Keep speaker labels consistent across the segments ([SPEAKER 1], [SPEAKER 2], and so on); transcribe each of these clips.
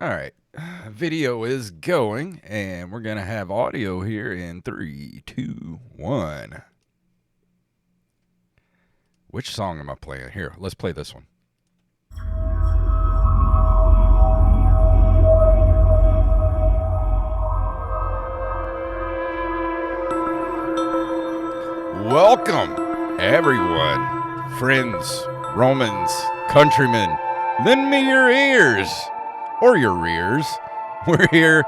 [SPEAKER 1] All right. Video is going, and we're going to have audio here in 3, 2, 1. Which song am I playing? Here, let's play this one. Welcome, everyone, friends, Romans, countrymen. Lend me your ears. Or your rears. We're here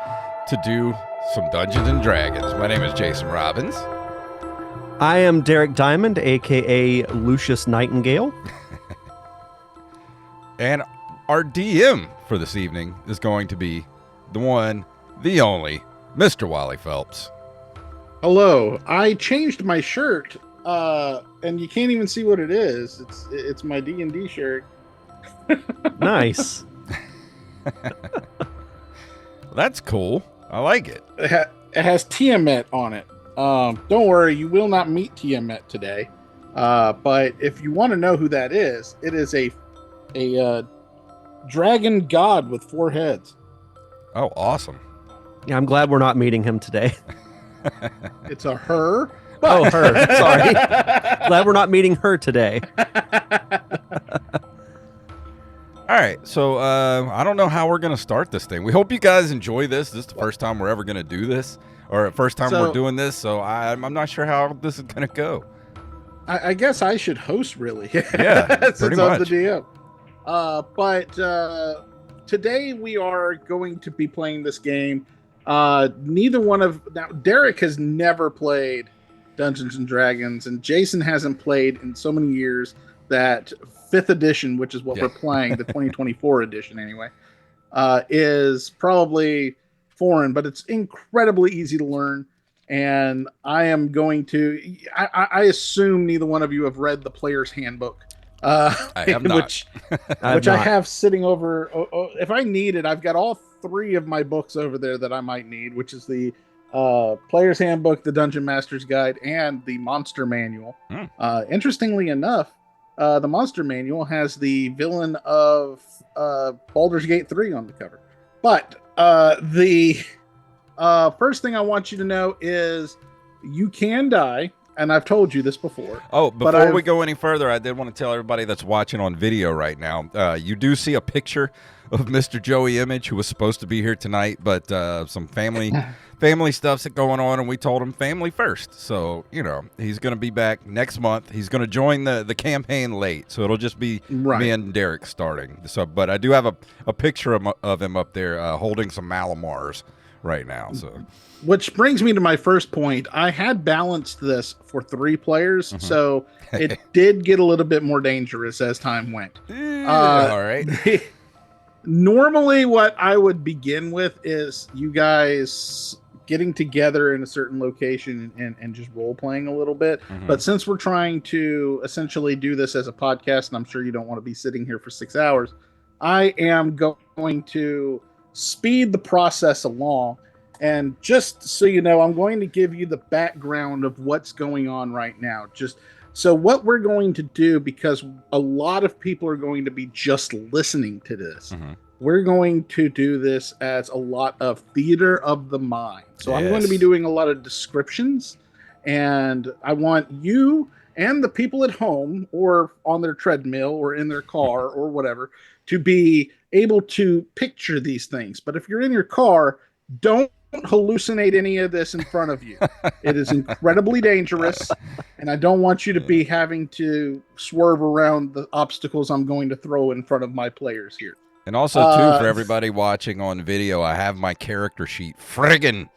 [SPEAKER 1] to do some Dungeons and Dragons. My name is Jason Robbins.
[SPEAKER 2] I am Derek Diamond, aka Lucius Nightingale.
[SPEAKER 1] And our DM for this evening is going to be the one, the only, Mr. Wally Phelps.
[SPEAKER 3] Hello. I changed my shirt, and you can't even see what it is. It's my D&D shirt.
[SPEAKER 2] Nice.
[SPEAKER 1] That's cool. I like it.
[SPEAKER 3] It has Tiamat on it. Don't worry, you will not meet Tiamat today. But if you want to know who that is, it is a dragon god with 4 heads.
[SPEAKER 1] Oh, awesome.
[SPEAKER 2] Yeah, I'm glad we're not meeting him today.
[SPEAKER 3] It's a her.
[SPEAKER 2] Oh, her. Sorry. Glad we're not meeting her today.
[SPEAKER 1] All right, so I don't know how we're going to start this thing. We hope you guys enjoy this. This is the first time we're ever going to do this, or first time we're doing this, so I'm not sure how this is going to go.
[SPEAKER 3] I guess I should host, really.
[SPEAKER 1] Yeah,
[SPEAKER 3] since
[SPEAKER 1] pretty
[SPEAKER 3] I'm
[SPEAKER 1] much.
[SPEAKER 3] the DM. But today we are going to be playing this game. Now, Derek has never played Dungeons and Dragons, and Jason hasn't played in so many years that 5th edition, which is what we're playing, the 2024 edition anyway, is probably foreign, but it's incredibly easy to learn. And I am going to, I assume neither one of you have read the player's handbook.
[SPEAKER 1] I have not.
[SPEAKER 3] which I have sitting over. If I need it, I've got all 3 of my books over there that I might need, which is the Player's Handbook, the Dungeon Master's Guide, and the Monster Manual. Interestingly enough, the Monster Manual has the villain of Baldur's Gate 3 on the cover. But the first thing I want you to know is you can die. And I've told you this before.
[SPEAKER 1] Oh, before we go any further, I did want to tell everybody that's watching on video right now, you do see a picture of Mr. Joey Image, who was supposed to be here tonight, but some family stuff's going on, and we told him family first. So, he's going to be back next month. He's going to join the campaign late, so it'll just be me and Derek starting. So, but I do have a picture of him up there holding some Malamars right now. So,
[SPEAKER 3] which brings me to my first point. I had balanced this for 3 players, so it did get a little bit more dangerous as time went.
[SPEAKER 1] All right.
[SPEAKER 3] Normally, what I would begin with is you guys getting together in a certain location and just role playing a little bit. But since we're trying to essentially do this as a podcast, and I'm sure you don't want to be sitting here for 6 hours, I am going to speed the process along. And just so you know, I'm going to give you the background of what's going on right now. Just so what we're going to do, because a lot of people are going to be just listening to this. We're going to do this as a lot of theater of the mind. So I'm going to be doing a lot of descriptions, and I want you and the people at home or on their treadmill or in their car or whatever to be able to picture these things. But if you're in your car, don't hallucinate any of this in front of you. It is incredibly dangerous, and I don't want you to be having to swerve around the obstacles I'm going to throw in front of my players here.
[SPEAKER 1] And also, too, for everybody watching on video, I have my character sheet. Friggin'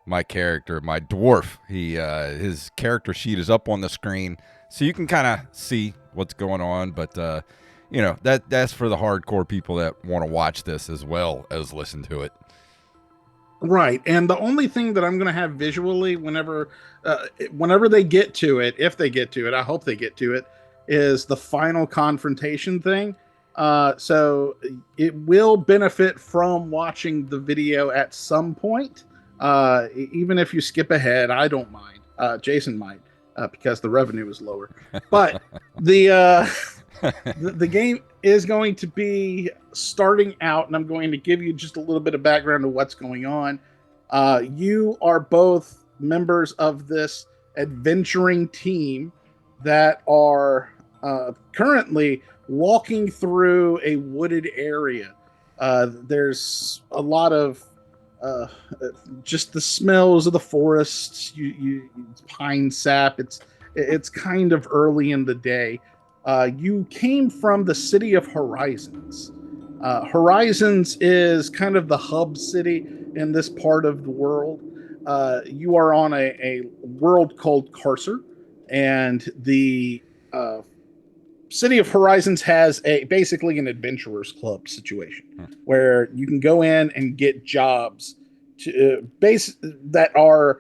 [SPEAKER 1] my character, my dwarf. His character sheet is up on the screen, so you can kind of see what's going on. But, that's for the hardcore people that want to watch this as well as listen to it.
[SPEAKER 3] Right, and the only thing that I'm going to have visually whenever they get to it, if they get to it, I hope they get to it, is the final confrontation thing. So it will benefit from watching the video at some point. Even if you skip ahead, I don't mind. Jason might, because the revenue is lower. But The game is going to be starting out, and I'm going to give you just a little bit of background of what's going on. You are both members of this adventuring team that are currently walking through a wooded area. There's a lot of just the smells of the forests. Pine sap. It's kind of early in the day. You came from the city of Horizons. Horizons is kind of the hub city in this part of the world. You are on a world called Carcer, and the City of Horizons has basically an adventurers club situation where you can go in and get jobs that are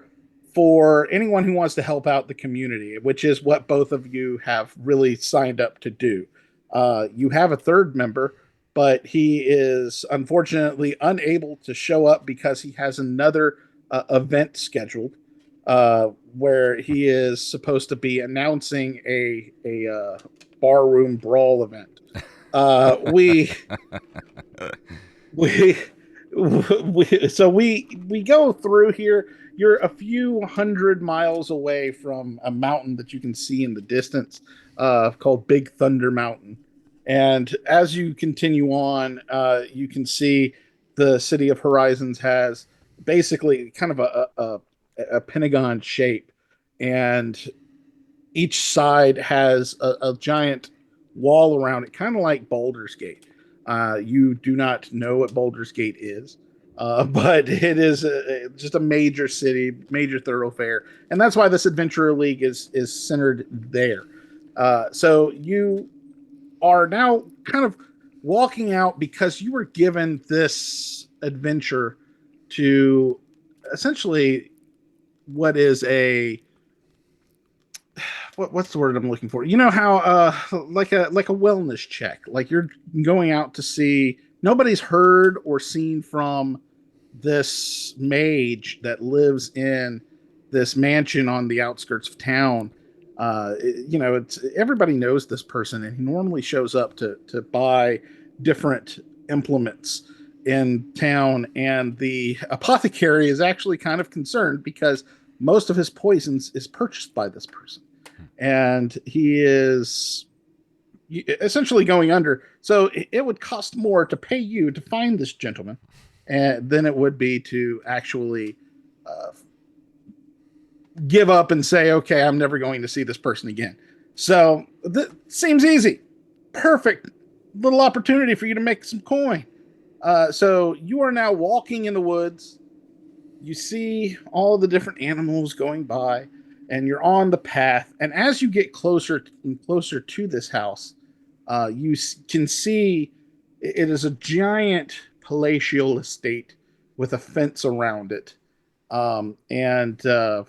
[SPEAKER 3] for anyone who wants to help out the community, which is what both of you have really signed up to do. You have a third member, but he is unfortunately unable to show up because he has another event scheduled where he is supposed to be announcing a barroom brawl event. We go through here. You're a few hundred miles away from a mountain that you can see in the distance, called Big Thunder Mountain. And as you continue on, you can see the City of Horizons has basically kind of a pentagon shape, and each side has a giant wall around it, kind of like Baldur's Gate. You do not know what Baldur's Gate is, but it is just a major city, major thoroughfare, and that's why this Adventurer League is centered there. So you are now kind of walking out because you were given this adventure to essentially what is what's the word I'm looking for? You know how like a wellness check. Like you're going out to see, nobody's heard or seen from this mage that lives in this mansion on the outskirts of town. It's everybody knows this person, and he normally shows up to buy different implements in town. And the apothecary is actually kind of concerned because most of his poisons is purchased by this person, and he is essentially going under. So it would cost more to pay you to find this gentleman than it would be to actually give up and say, okay, I'm never going to see this person again. So seems easy. Perfect little opportunity for you to make some coin. So you are now walking in the woods. You see all the different animals going by, and you're on the path. And as you get closer and closer to this house, you can see it is a giant palatial estate with a fence around it. And the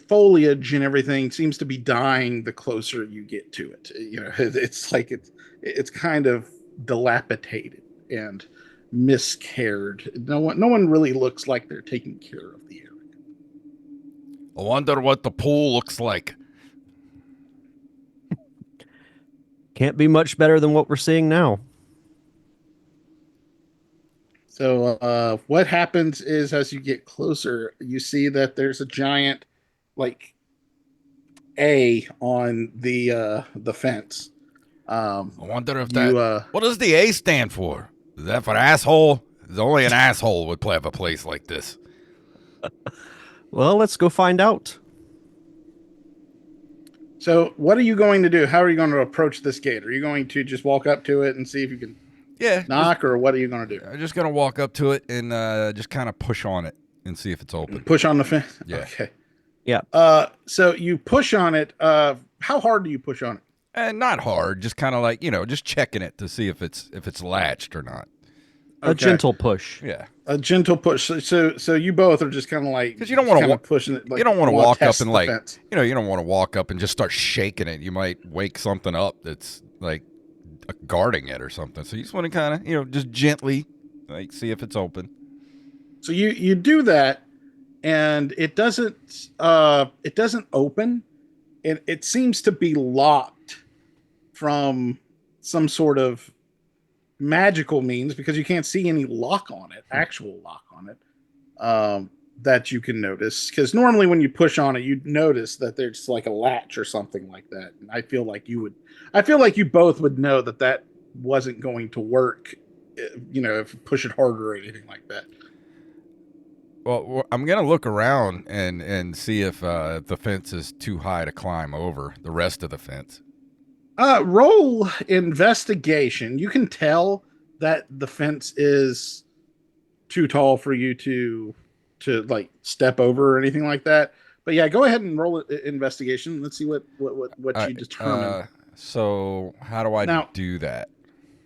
[SPEAKER 3] foliage and everything seems to be dying the closer you get to it. It's like it's kind of dilapidated and miscared. No one really looks like they're taking care of the area.
[SPEAKER 1] I wonder what the pool looks like.
[SPEAKER 2] Can't be much better than what we're seeing now.
[SPEAKER 3] So what happens is, as you get closer, you see that there's a giant, like, A on the fence.
[SPEAKER 1] I wonder if what does the A stand for? Is that for asshole? Only an asshole would have a place like this.
[SPEAKER 2] Well, let's go find out.
[SPEAKER 3] So what are you going to do? How are you going to approach this gate? Are you going to just walk up to it and see if you can knock, or what are you going to do?
[SPEAKER 1] I'm just going to walk up to it and just kind of push on it and see if it's open.
[SPEAKER 3] Push on the fence?
[SPEAKER 1] Yeah.
[SPEAKER 3] Okay.
[SPEAKER 2] Yeah.
[SPEAKER 3] So you push on it. How hard do you push on it?
[SPEAKER 1] Not hard, just kind of like, just checking it to see if it's latched or not.
[SPEAKER 3] Okay.
[SPEAKER 2] A gentle push.
[SPEAKER 1] Yeah.
[SPEAKER 3] A gentle push. So you both are just kind of like,
[SPEAKER 1] because you don't want to
[SPEAKER 3] pushing it. Like,
[SPEAKER 1] you don't want to walk up and like,
[SPEAKER 3] fence.
[SPEAKER 1] you don't want to walk up and just start shaking it. You might wake something up that's like guarding it or something. So you just want to kind of, just gently like see if it's open.
[SPEAKER 3] So you do that, and it doesn't open. It seems to be locked from some sort of magical means because you can't see any lock on it, actual lock on it, that you can notice. Because normally when you push on it, you'd notice that there's like a latch or something like that. And I feel like you both would know that that wasn't going to work, if you push it harder or anything like that.
[SPEAKER 1] Well, I'm gonna look around and see if the fence is too high to climb over the rest of the fence.
[SPEAKER 3] Roll investigation. You can tell that the fence is too tall for you to like step over or anything like that. But yeah, go ahead and roll investigation. Let's see what you determine.
[SPEAKER 1] So how do I do that?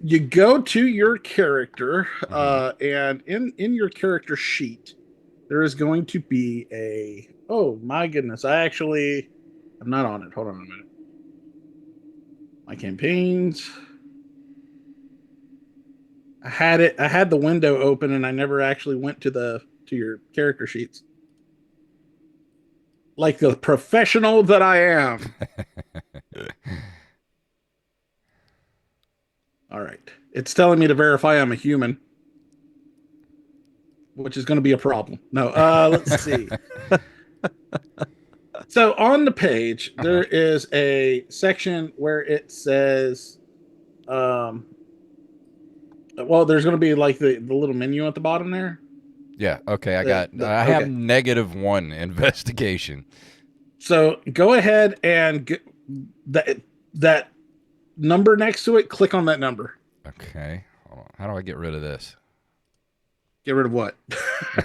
[SPEAKER 3] You go to your character, and in your character sheet, there is going to be a. Oh my goodness! I'm not on it. Hold on a minute. My campaigns. I had the window open and I never actually went to your character sheets. Like the professional that I am. All right. It's telling me to verify I'm a human, which is going to be a problem. No, let's see. So on the page, there is a section where it says, well, there's going to be like the little menu at the bottom there.
[SPEAKER 1] Yeah. Okay. I have -1 investigation.
[SPEAKER 3] So go ahead and that number next to it. Click on that number.
[SPEAKER 1] Okay. Hold on. How do I get rid of this?
[SPEAKER 3] Get rid of what?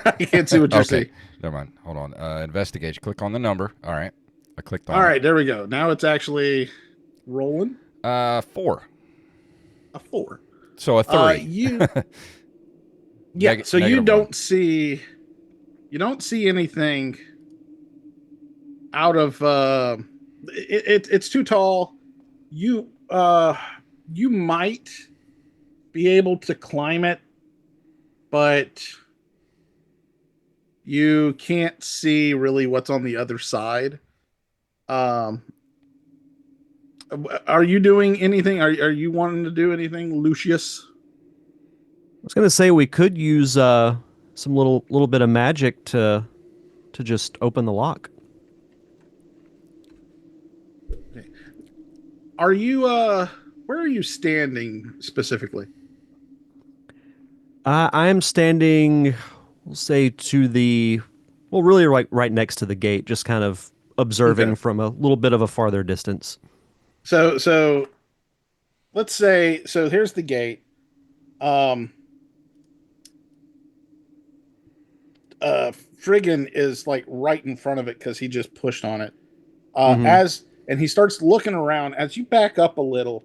[SPEAKER 3] I can't see what you're saying.
[SPEAKER 1] Never mind. Hold on. Investigation. Click on the number. All right. I clicked on.
[SPEAKER 3] All right. There we go. Now it's actually rolling.
[SPEAKER 1] 4.
[SPEAKER 3] A 4.
[SPEAKER 1] So a 3.
[SPEAKER 3] Yeah. So you don't see anything out of. It's too tall. You might be able to climb it, but you can't see really what's on the other side. Are you doing anything? Are you wanting to do anything, Lucius?
[SPEAKER 2] I was going to say we could use some little bit of magic to just open the lock.
[SPEAKER 3] Okay. Are you where are you standing specifically?
[SPEAKER 2] I am standing, we'll say really right next to the gate, just kind of observing from a little bit of a farther distance.
[SPEAKER 3] So let's say, here's the gate. Friggin is like right in front of it because he just pushed on it. And he starts looking around. As you back up a little,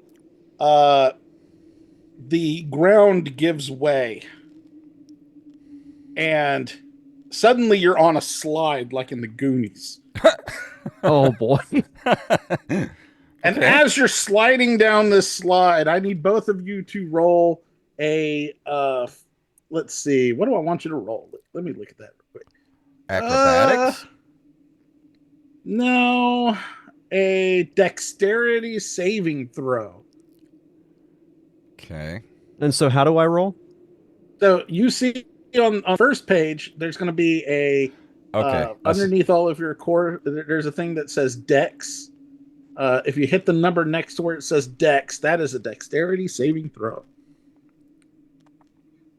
[SPEAKER 3] the ground gives way. And suddenly you're on a slide like in the Goonies.
[SPEAKER 2] Oh, boy.
[SPEAKER 3] And as you're sliding down this slide, I need both of you to roll a, let's see, what do I want you to roll? Let me look at that real quick.
[SPEAKER 1] Acrobatics?
[SPEAKER 3] No, a dexterity saving throw.
[SPEAKER 1] Okay.
[SPEAKER 2] And so how do I roll?
[SPEAKER 3] So you see on first page, there's going to be a, underneath all of your core, there's a thing that says Dex. If you hit the number next to where it says Dex, that is a dexterity saving throw.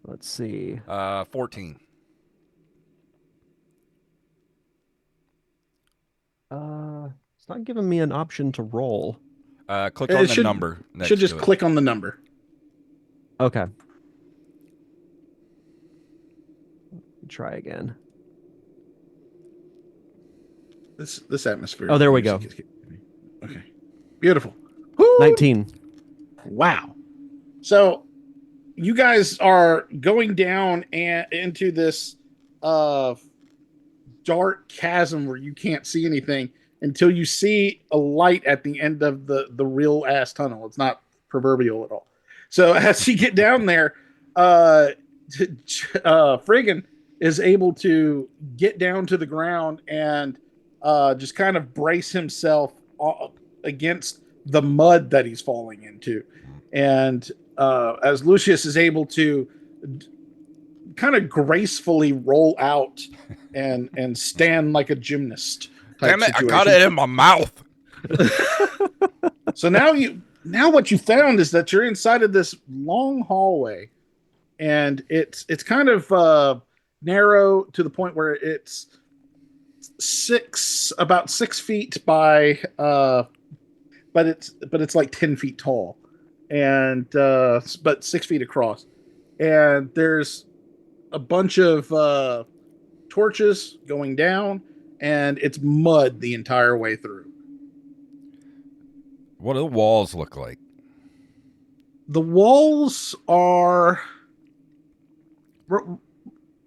[SPEAKER 2] Let's see.
[SPEAKER 1] 14.
[SPEAKER 2] It's not giving me an option to roll.
[SPEAKER 1] Click on the number.
[SPEAKER 3] Should just click on the number.
[SPEAKER 2] Okay. Try again.
[SPEAKER 3] This atmosphere.
[SPEAKER 2] Oh, there we go.
[SPEAKER 3] Okay. Beautiful.
[SPEAKER 2] 19.
[SPEAKER 3] Wow. So you guys are going down into this dark chasm where you can't see anything until you see a light at the end of the real ass tunnel. It's not proverbial at all. So as you get down there, Friggin, is able to get down to the ground and just kind of brace himself against the mud that he's falling into. And as Lucius is able to kind of gracefully roll out and stand like a gymnast type
[SPEAKER 1] Damn it!
[SPEAKER 3] situation.
[SPEAKER 1] I got it in my mouth.
[SPEAKER 3] So now what you found is that you're inside of this long hallway, and it's kind of narrow to the point where it's about 6 feet by but it's like 10 feet tall, and but 6 feet across, and there's a bunch of torches going down, and it's mud the entire way through.
[SPEAKER 1] What do the walls look like?
[SPEAKER 3] The walls are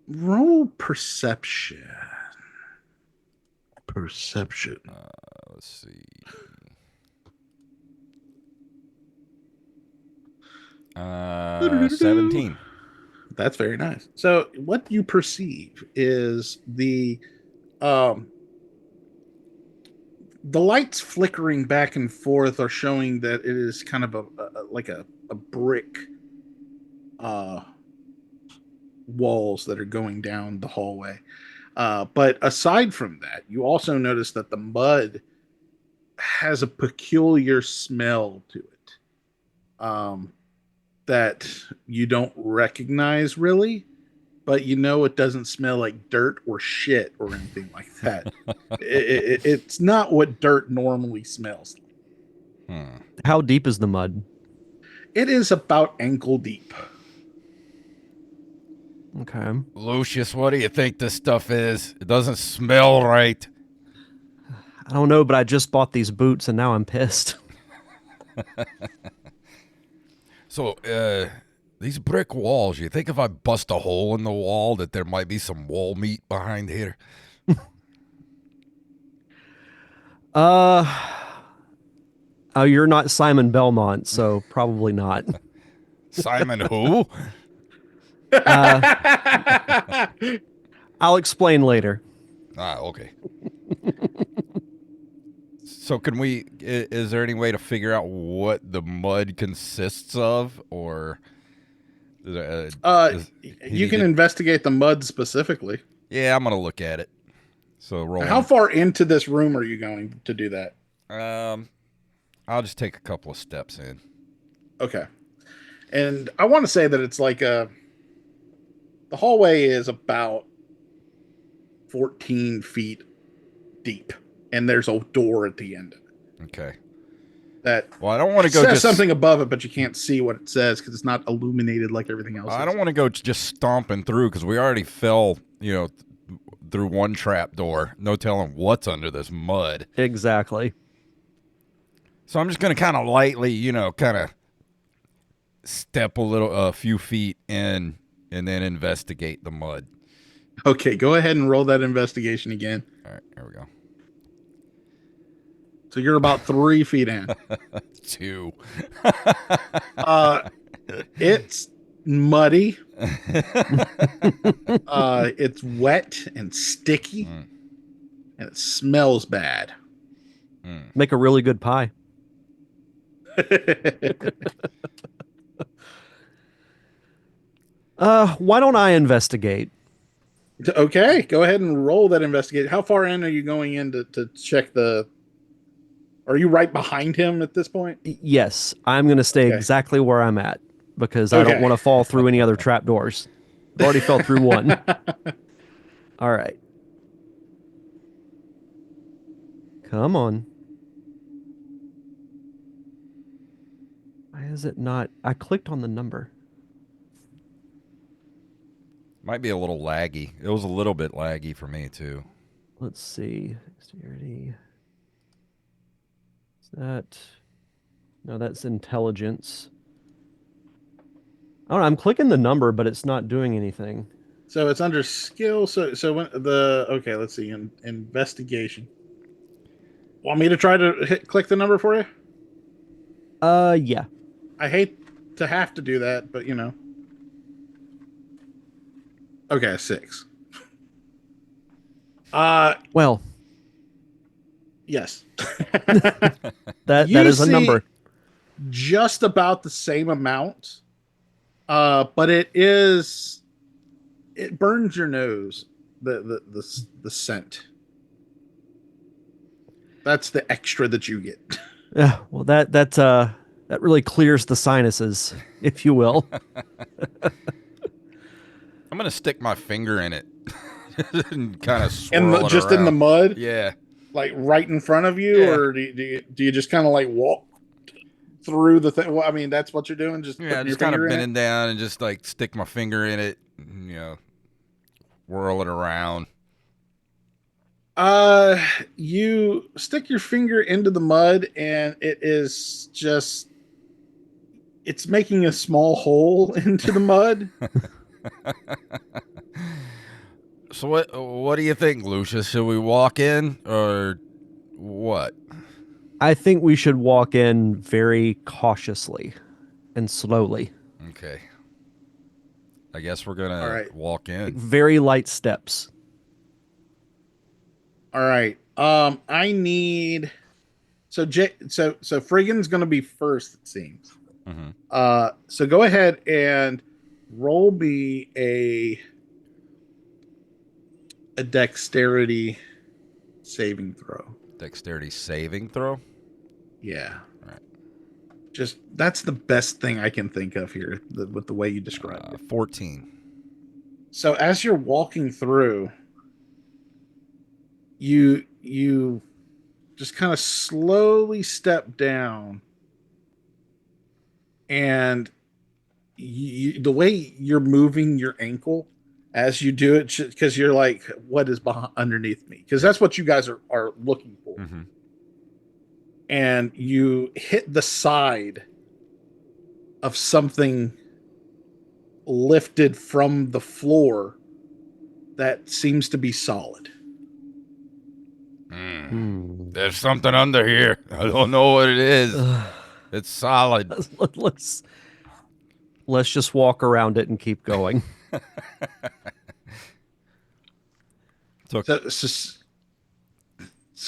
[SPEAKER 3] roll perception. Perception.
[SPEAKER 1] Let's see. 17.
[SPEAKER 3] That's very nice. So what you perceive is the lights flickering back and forth are showing that it is kind of like a brick walls that are going down the hallway. But aside from that, you also notice that the mud has a peculiar smell to it that you don't recognize really, but you know it doesn't smell like dirt or shit or anything like that. It's not what dirt normally smells like.
[SPEAKER 2] How deep is the mud?
[SPEAKER 3] It is about ankle deep.
[SPEAKER 2] Okay.
[SPEAKER 1] Lucius, what do you think this stuff is? It doesn't smell right.
[SPEAKER 2] I don't know, but I just bought these boots and now I'm pissed.
[SPEAKER 1] So, these brick walls, you think if I bust a hole in the wall that there might be some wall meat behind here?
[SPEAKER 2] Oh, you're not Simon Belmont, so probably not.
[SPEAKER 1] Simon who?
[SPEAKER 2] I'll explain later.
[SPEAKER 1] Okay. So is there any way to figure out what the mud consists of, or
[SPEAKER 3] you can investigate the mud specifically.
[SPEAKER 1] Yeah, I'm gonna look at it. So roll.
[SPEAKER 3] How far into this room are you going to do that?
[SPEAKER 1] I'll just take a couple of steps in.
[SPEAKER 3] Okay. And I want to say that it's like the hallway is about 14 feet deep, and there's a door at the end of it.
[SPEAKER 1] Okay.
[SPEAKER 3] Well,
[SPEAKER 1] I don't want to go
[SPEAKER 3] says something above it, but you can't see what it says because it's not illuminated like everything else.
[SPEAKER 1] I don't want to go just stomping through because we already fell, through one trap door. No telling what's under this mud.
[SPEAKER 2] Exactly.
[SPEAKER 1] So I'm just going to kind of lightly, kind of step a few feet in and then investigate the mud.
[SPEAKER 3] Okay, go ahead and roll that investigation again.
[SPEAKER 1] All right, here we go.
[SPEAKER 3] So you're about 3 feet in.
[SPEAKER 1] 2.
[SPEAKER 3] It's muddy. It's wet and sticky, and it smells bad.
[SPEAKER 2] Make a really good pie. Why don't I investigate?
[SPEAKER 3] Okay, go ahead and roll that investigate. How far in are you going in to check the... Are you right behind him at this point?
[SPEAKER 2] Yes, I'm going to stay exactly where I'm at because I don't want to fall through any other trapdoors. I've already fell through one. All right. Come on. Why is it not? I clicked on the number.
[SPEAKER 1] Might be a little laggy. It was a little bit laggy for me, too.
[SPEAKER 2] Let's see. Dexterity. Is that... No, that's intelligence. I don't know, I'm clicking the number, but it's not doing anything.
[SPEAKER 3] So it's under skill. So when okay, let's see. Investigation. Want me to try to click the number for you?
[SPEAKER 2] Yeah.
[SPEAKER 3] I hate to have to do that, but Okay, 6.
[SPEAKER 2] Well,
[SPEAKER 3] Yes.
[SPEAKER 2] that
[SPEAKER 3] You
[SPEAKER 2] is a
[SPEAKER 3] see
[SPEAKER 2] number.
[SPEAKER 3] just about the same amount, but it burns your nose. The scent. That's the extra that you get.
[SPEAKER 2] Yeah, well, that really clears the sinuses, if you will.
[SPEAKER 1] I'm gonna stick my finger in it and kind of
[SPEAKER 3] And
[SPEAKER 1] swirl it
[SPEAKER 3] just in the
[SPEAKER 1] around.
[SPEAKER 3] mud,
[SPEAKER 1] Yeah,
[SPEAKER 3] like right in front of you,
[SPEAKER 1] yeah,
[SPEAKER 3] or do you just kind of like walk through the thing? Well, I mean, that's what you're doing, just
[SPEAKER 1] yeah.
[SPEAKER 3] putting your
[SPEAKER 1] Just kind
[SPEAKER 3] finger
[SPEAKER 1] of
[SPEAKER 3] in it.
[SPEAKER 1] bending down and just like stick my finger in it. Whirl it around.
[SPEAKER 3] You stick your finger into the mud, and it is just it's making a small hole into the mud.
[SPEAKER 1] So what do you think, Lucius? Should we walk in or what?
[SPEAKER 2] I think we should walk in very cautiously and slowly,
[SPEAKER 1] Okay. I guess we're
[SPEAKER 3] All
[SPEAKER 1] gonna
[SPEAKER 3] right.
[SPEAKER 1] walk
[SPEAKER 2] like
[SPEAKER 1] in.
[SPEAKER 2] very light steps.
[SPEAKER 3] All right. I need so Friggin's gonna be first, it seems.
[SPEAKER 1] Mm-hmm.
[SPEAKER 3] So go ahead and roll me a dexterity saving throw.
[SPEAKER 1] Dexterity saving throw.
[SPEAKER 3] Yeah.
[SPEAKER 1] All right.
[SPEAKER 3] Just that's the best thing I can think of here with the way you described it.
[SPEAKER 1] 14.
[SPEAKER 3] So as you're walking through, you just kind of slowly step down, and the way you're moving your ankle as you do it, because you're like, what is behind underneath me? Because that's what you guys are looking for.
[SPEAKER 1] Mm-hmm.
[SPEAKER 3] And you hit the side of something lifted from the floor that seems to be solid.
[SPEAKER 1] There's something under here. I don't know what it is. It's solid.
[SPEAKER 2] Let's just walk around it and keep going.
[SPEAKER 3] So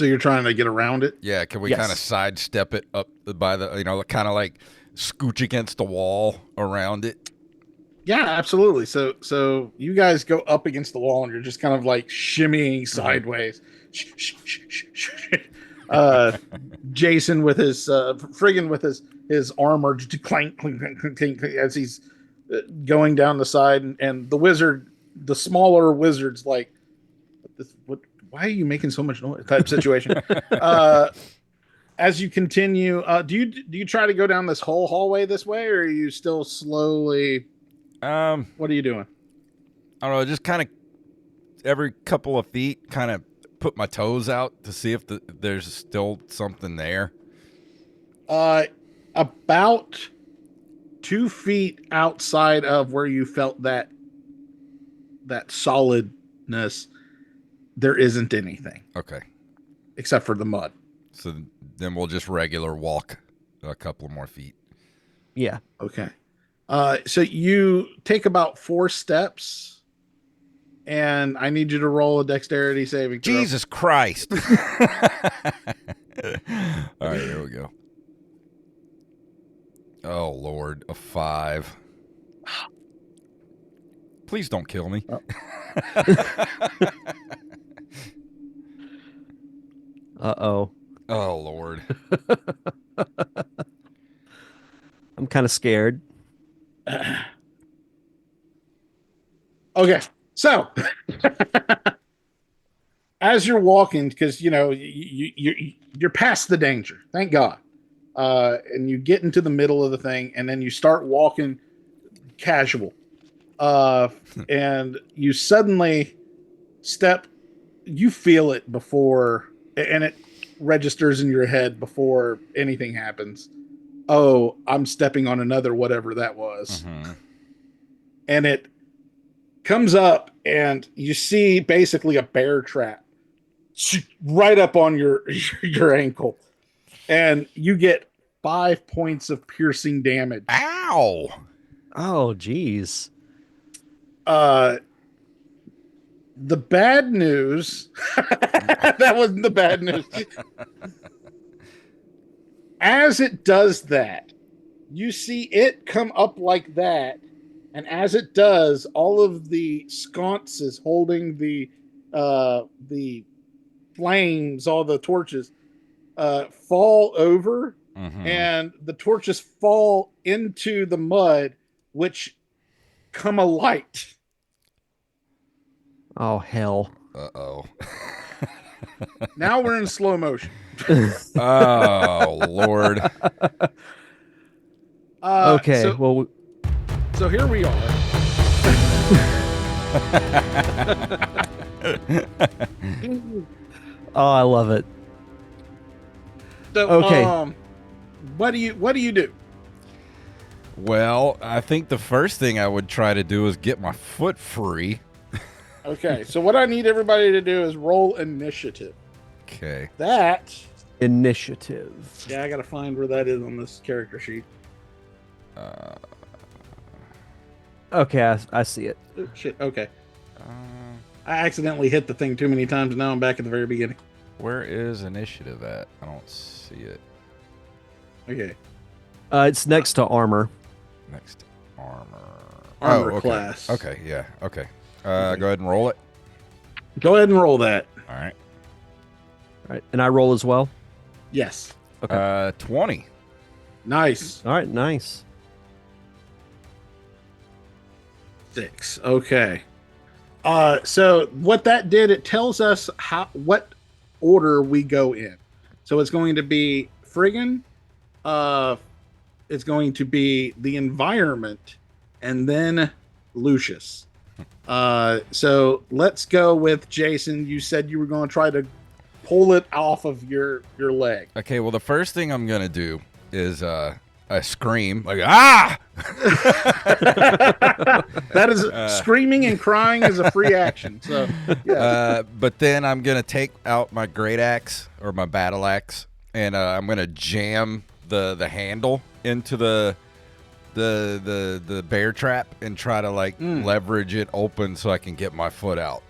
[SPEAKER 3] you're trying to get around it?
[SPEAKER 1] Yeah, can we
[SPEAKER 2] Yes.
[SPEAKER 1] kind of sidestep it up by the, kind of like scooch against the wall around it?
[SPEAKER 3] Yeah, absolutely. So you guys go up against the wall, and you're just kind of like shimmying sideways. Jason with his friggin' with his armor just clank, clink, clink, clink, clink, clink, as he's going down the side, and the wizard, the smaller wizard's like, what? Why are you making so much noise? Type situation. As you continue, do you try to go down this whole hallway this way, or are you still slowly? What are you doing?
[SPEAKER 1] I don't know, just kind of every couple of feet, kind of put my toes out to see if there's still something there.
[SPEAKER 3] About 2 feet outside of where you felt that solidness, there isn't anything.
[SPEAKER 1] Okay.
[SPEAKER 3] Except for the mud.
[SPEAKER 1] So then we'll just regular walk a couple more feet.
[SPEAKER 2] Yeah.
[SPEAKER 3] Okay. So you take about 4 steps, and I need you to roll a dexterity saving throw.
[SPEAKER 1] Jesus Christ. All right, here we go. Oh, Lord, a 5. Please don't kill me.
[SPEAKER 3] Oh.
[SPEAKER 2] Uh-oh.
[SPEAKER 1] Oh, Lord.
[SPEAKER 2] I'm kind of scared.
[SPEAKER 3] Okay, so as you're walking, because you're past the danger, thank God, and you get into the middle of the thing, and then you start walking casual, and you suddenly you feel it before, and it registers in your head before anything happens. Oh, I'm stepping on another whatever that was.
[SPEAKER 1] Mm-hmm.
[SPEAKER 3] And it comes up, and you see basically a bear trap right up on your ankle, and you get 5 points of piercing damage.
[SPEAKER 1] Ow!
[SPEAKER 2] Oh, geez.
[SPEAKER 3] The bad news, that wasn't the bad news. As it does that, you see it come up like that. And as it does, all of the sconces holding the flames, all the torches, fall over, and the torches fall into the mud, which come alight.
[SPEAKER 2] Oh, hell.
[SPEAKER 1] Uh-oh.
[SPEAKER 3] Now we're in slow motion.
[SPEAKER 1] Oh, Lord.
[SPEAKER 2] Okay,
[SPEAKER 3] So here we are.
[SPEAKER 2] Oh, I love it.
[SPEAKER 3] So,
[SPEAKER 2] okay.
[SPEAKER 3] What do you do?
[SPEAKER 1] Well, I think the first thing I would try to do is get my foot free.
[SPEAKER 3] Okay, so what I need everybody to do is roll initiative.
[SPEAKER 1] Okay.
[SPEAKER 2] Initiative.
[SPEAKER 3] Yeah, I gotta find where that is on this character sheet.
[SPEAKER 2] Okay, I see it.
[SPEAKER 3] Oh, shit, okay. I accidentally hit the thing too many times, and now I'm back at the very beginning.
[SPEAKER 1] Where is initiative at? I don't see it.
[SPEAKER 3] Okay.
[SPEAKER 2] It's next to armor.
[SPEAKER 1] Next to armor.
[SPEAKER 3] Armor
[SPEAKER 1] okay.
[SPEAKER 3] class.
[SPEAKER 1] Okay, yeah, okay. Go ahead and roll it.
[SPEAKER 3] Go ahead and roll that.
[SPEAKER 1] All right.
[SPEAKER 2] All right, and I roll as well?
[SPEAKER 3] Yes.
[SPEAKER 2] Okay.
[SPEAKER 1] 20.
[SPEAKER 3] Nice.
[SPEAKER 2] All right, nice.
[SPEAKER 3] 6. Okay. So what that did, it tells us what order we go in. So it's going to be Friggin, it's going to be the environment, and then Lucius. So let's go with Jason. You said you were going to try to pull it off of your leg.
[SPEAKER 1] Okay, well, the first thing I'm going to do is I scream, like, ah!
[SPEAKER 3] That is screaming and crying is a free action. So, yeah.
[SPEAKER 1] But then I'm going to take out my great axe or my battle axe, and I'm going to jam the handle into the bear trap and try to leverage it open so I can get my foot out.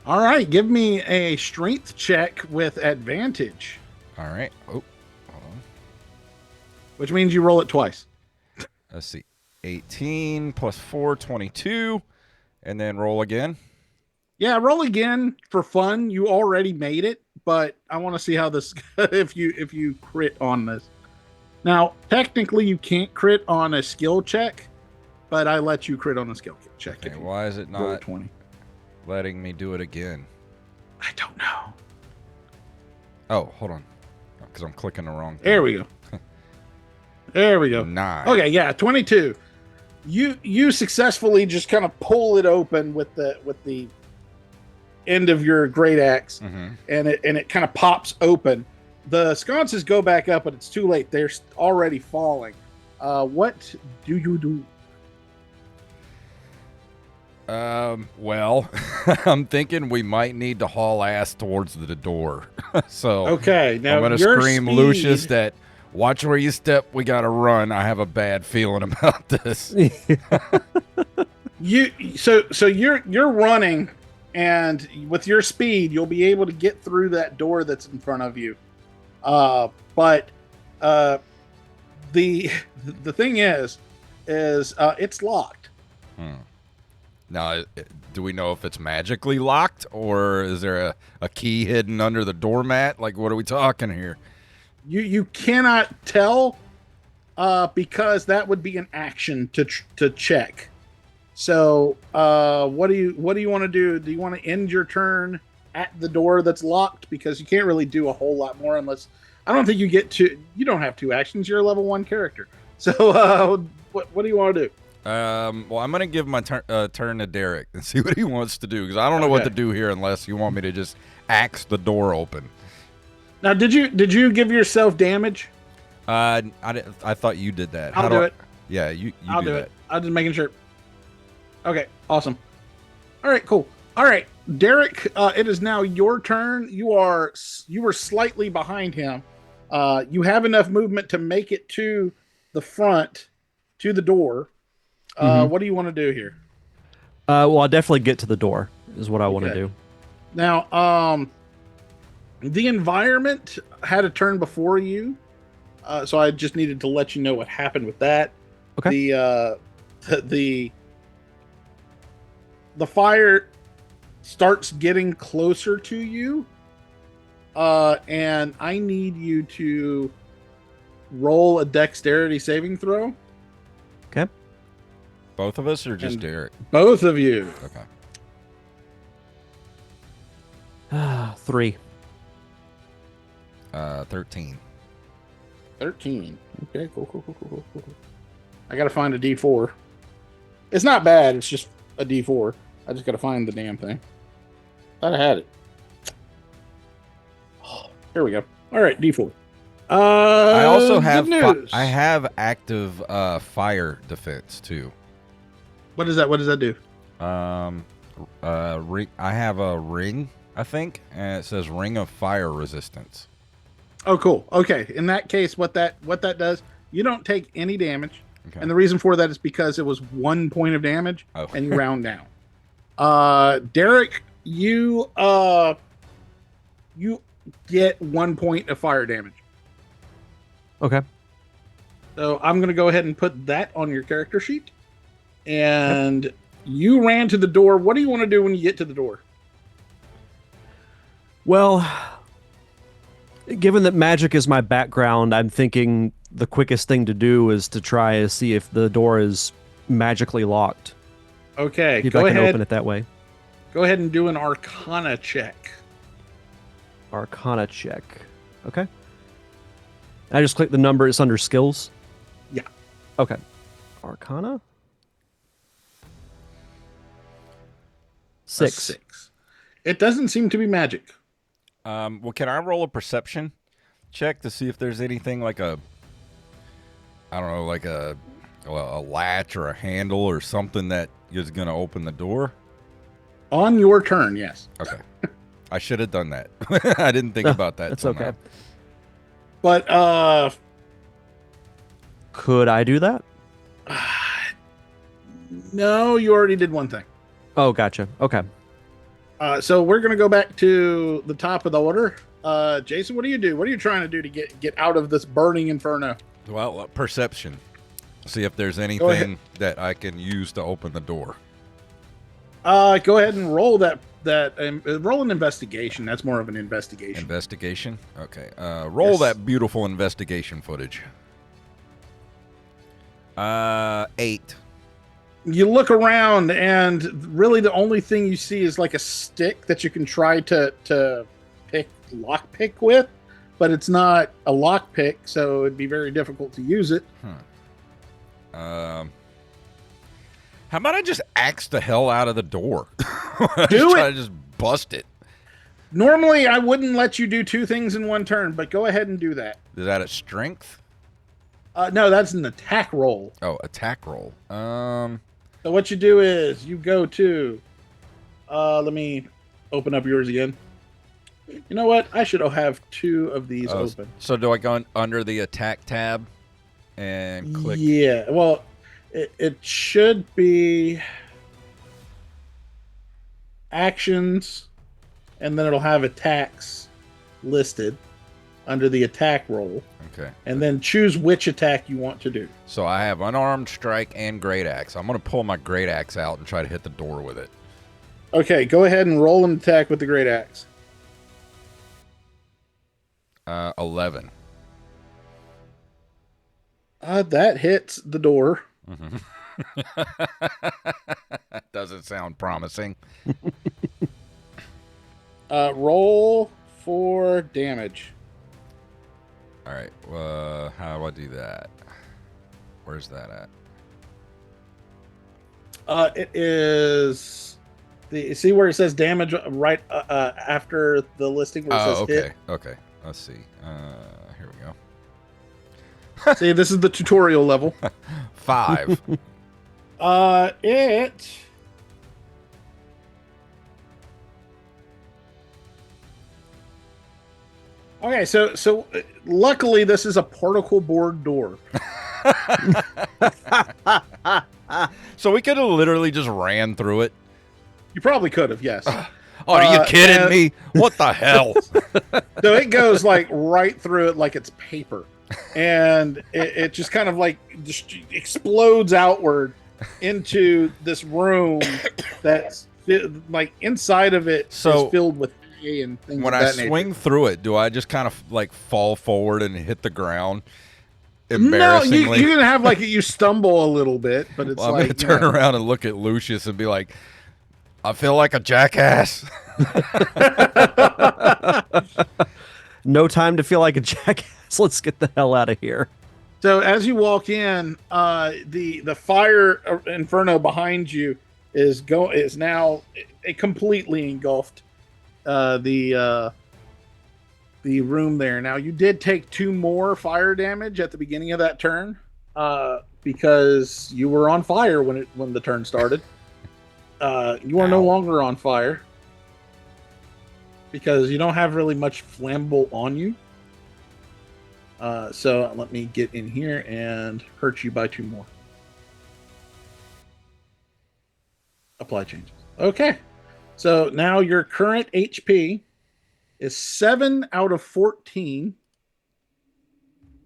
[SPEAKER 3] All right, give me a strength check with advantage.
[SPEAKER 1] All right. Oh, hold on.
[SPEAKER 3] Which means you roll it twice.
[SPEAKER 1] Let's see. 18 plus 4, 22. And then roll again.
[SPEAKER 3] Yeah, roll again for fun. You already made it, but I want to see how this if you crit on this. Now, technically you can't crit on a skill check, but I let you crit on a skill check.
[SPEAKER 1] Okay, why is it not
[SPEAKER 3] 20?
[SPEAKER 1] Letting me do it again?
[SPEAKER 3] I don't know.
[SPEAKER 1] Oh, hold on. Because I'm clicking the wrong thing.
[SPEAKER 3] There we go. There we go.
[SPEAKER 1] 9.
[SPEAKER 3] Okay, yeah, 22. You successfully just kind of pull it open with the end of your great axe, and it kind of pops open. The sconces go back up, but it's too late. They're already falling. What do you do?
[SPEAKER 1] Well, I'm thinking we might need to haul ass towards the door. So
[SPEAKER 3] okay, now
[SPEAKER 1] I'm gonna scream, Lucius, that watch where you step. We gotta run. I have a bad feeling about this.
[SPEAKER 3] So you're running, and with your speed, you'll be able to get through that door that's in front of you. But the thing is it's locked.
[SPEAKER 1] Now, do we know if it's magically locked, or is there a key hidden under the doormat? Like, what are we talking here?
[SPEAKER 3] You cannot tell, because that would be an action to check. So, what do you want to do? Do you want to end your turn at the door that's locked? Because you can't really do a whole lot more unless I don't think you don't have 2 actions. You're a level 1 character. So, what do you want to do?
[SPEAKER 1] Well, I'm gonna give my turn to Derek and see what he wants to do, because I don't know what to do here unless you want me to just axe the door open.
[SPEAKER 3] Now, did you give yourself damage?
[SPEAKER 1] I thought you did that.
[SPEAKER 3] I'll do it.
[SPEAKER 1] Yeah, you
[SPEAKER 3] I'll
[SPEAKER 1] do
[SPEAKER 3] do
[SPEAKER 1] that.
[SPEAKER 3] it. I'm just making sure. Okay, awesome. All right, cool. All right, Derek, it is now your turn. You were slightly behind him. You have enough movement to make it to the front, to the door. What do you want to do here?
[SPEAKER 2] Well, I'll definitely get to the door. is what I want to do.
[SPEAKER 3] Now, the environment had a turn before you, so I just needed to let you know what happened with that.
[SPEAKER 2] Okay.
[SPEAKER 3] The fire starts getting closer to you, and I need you to roll a dexterity saving throw.
[SPEAKER 2] Okay.
[SPEAKER 1] Both of us or just
[SPEAKER 3] And
[SPEAKER 1] Derek?
[SPEAKER 3] Both of you.
[SPEAKER 1] Okay.
[SPEAKER 2] 3.
[SPEAKER 1] 13.
[SPEAKER 3] 13. Okay, cool. I gotta find a D4. It's not bad, it's just a D4. I just gotta find the damn thing. Thought I had it. Here we go. All right, D4.
[SPEAKER 1] I also have
[SPEAKER 3] news.
[SPEAKER 1] I have active fire defense too.
[SPEAKER 3] What does that do?
[SPEAKER 1] Ring. I have a ring, I think, and it says ring of fire resistance.
[SPEAKER 3] Oh, cool. Okay, in that case, what that does, you don't take any damage, and the reason for that is because it was 1 point of damage, and you round down. Derek, you get 1 point of fire damage.
[SPEAKER 2] Okay.
[SPEAKER 3] So I'm going to go ahead and put that on your character sheet. And you ran to the door. What do you want to do when you get to the door?
[SPEAKER 2] Well, given that magic is my background, I'm thinking the quickest thing to do is to try to see if the door is magically locked.
[SPEAKER 3] Okay,
[SPEAKER 2] if I can open it that way.
[SPEAKER 3] Go ahead and do an Arcana check.
[SPEAKER 2] Arcana check. Okay. I just click the number. It's under skills.
[SPEAKER 3] Yeah.
[SPEAKER 2] Okay. Arcana. 6.
[SPEAKER 3] 6. It doesn't seem to be magic.
[SPEAKER 1] Well, can I roll a perception check to see if there's anything like a latch or a handle or something that is going to open the door?
[SPEAKER 3] On your turn, yes.
[SPEAKER 1] Okay. I should have done that. I didn't think about that.
[SPEAKER 2] That's okay.
[SPEAKER 1] Now.
[SPEAKER 3] But
[SPEAKER 2] could I do that?
[SPEAKER 3] No, you already did one thing.
[SPEAKER 2] Oh, gotcha. Okay.
[SPEAKER 3] So we're going to go back to the top of the order. Jason, what do you do? What are you trying to do to get out of this burning inferno?
[SPEAKER 1] Well, perception. See if there's anything that I can use to open the door.
[SPEAKER 3] Go ahead and roll roll an investigation. That's more of an investigation.
[SPEAKER 1] Investigation? Okay. Roll that beautiful investigation footage. 8.
[SPEAKER 3] You look around, and really the only thing you see is like a stick that you can try to lockpick with, but it's not a lockpick, so it'd be very difficult to use it.
[SPEAKER 1] How about I just axe the hell out of the door?
[SPEAKER 3] Do
[SPEAKER 1] try to just bust it.
[SPEAKER 3] Normally, I wouldn't let you do 2 things in one turn, but go ahead and do that.
[SPEAKER 1] Is that a strength?
[SPEAKER 3] No, that's an attack roll.
[SPEAKER 1] Oh, attack roll.
[SPEAKER 3] So what you do is you go to, let me open up yours again. You know what? I should have 2 of these open.
[SPEAKER 1] So do I go under the attack tab and click?
[SPEAKER 3] Yeah, well, it should be actions, and then it'll have attacks listed under the attack roll.
[SPEAKER 1] Okay.
[SPEAKER 3] And then choose which attack you want to do.
[SPEAKER 1] So I have unarmed strike and great axe. I'm going to pull my great axe out and try to hit the door with it.
[SPEAKER 3] Okay, go ahead and roll an attack with the great axe.
[SPEAKER 1] 11.
[SPEAKER 3] That hits the door.
[SPEAKER 1] Mm-hmm. Doesn't sound promising.
[SPEAKER 3] Roll for damage.
[SPEAKER 1] All right. How do I do that? Where's that at?
[SPEAKER 3] It is see where it says damage right after the listing where it says
[SPEAKER 1] okay.
[SPEAKER 3] hit?
[SPEAKER 1] Okay. Let's see. Here we go.
[SPEAKER 3] See, this is the tutorial level.
[SPEAKER 1] 5.
[SPEAKER 3] It. Okay, so luckily this is a particle board door.
[SPEAKER 1] So we could have literally just ran through it.
[SPEAKER 3] You probably could have, yes.
[SPEAKER 1] Oh, are you kidding me? What the hell?
[SPEAKER 3] So it goes like right through it like it's paper. And it just kind of like just explodes outward into this room that's like inside of it is filled with hay and things
[SPEAKER 1] when
[SPEAKER 3] of
[SPEAKER 1] I
[SPEAKER 3] that
[SPEAKER 1] swing
[SPEAKER 3] nature.
[SPEAKER 1] through it, do I just kind of like fall forward and hit the ground?
[SPEAKER 3] No,
[SPEAKER 1] Embarrassingly,
[SPEAKER 3] you're gonna have like you stumble a little bit, but it's
[SPEAKER 1] well, I'm
[SPEAKER 3] like
[SPEAKER 1] gonna turn around and look at Lucius and be like, I feel like a jackass.
[SPEAKER 2] No time to feel like a jackass. Let's get the hell out of here.
[SPEAKER 3] So as you walk in, the fire inferno behind you is now completely engulfed the room there. Now you did take 2 more fire damage at the beginning of that turn because you were on fire when the turn started. You are no longer on fire because you don't have really much flammable on you. So let me get in here and hurt you by 2 more. Apply changes. Okay. So now your current HP is 7 out of 14.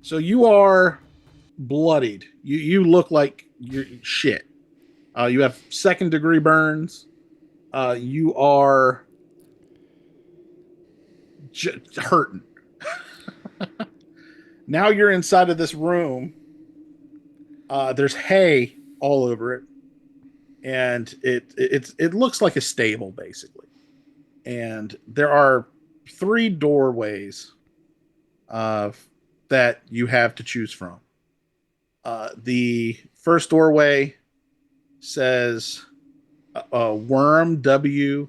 [SPEAKER 3] So you are bloodied. You look like you're shit. You have 2nd-degree burns. You are hurting. Now you're inside of this room. There's hay all over it, and it looks like a stable basically. And there are 3 doorways that you have to choose from. The first doorway says Worm, WYRM,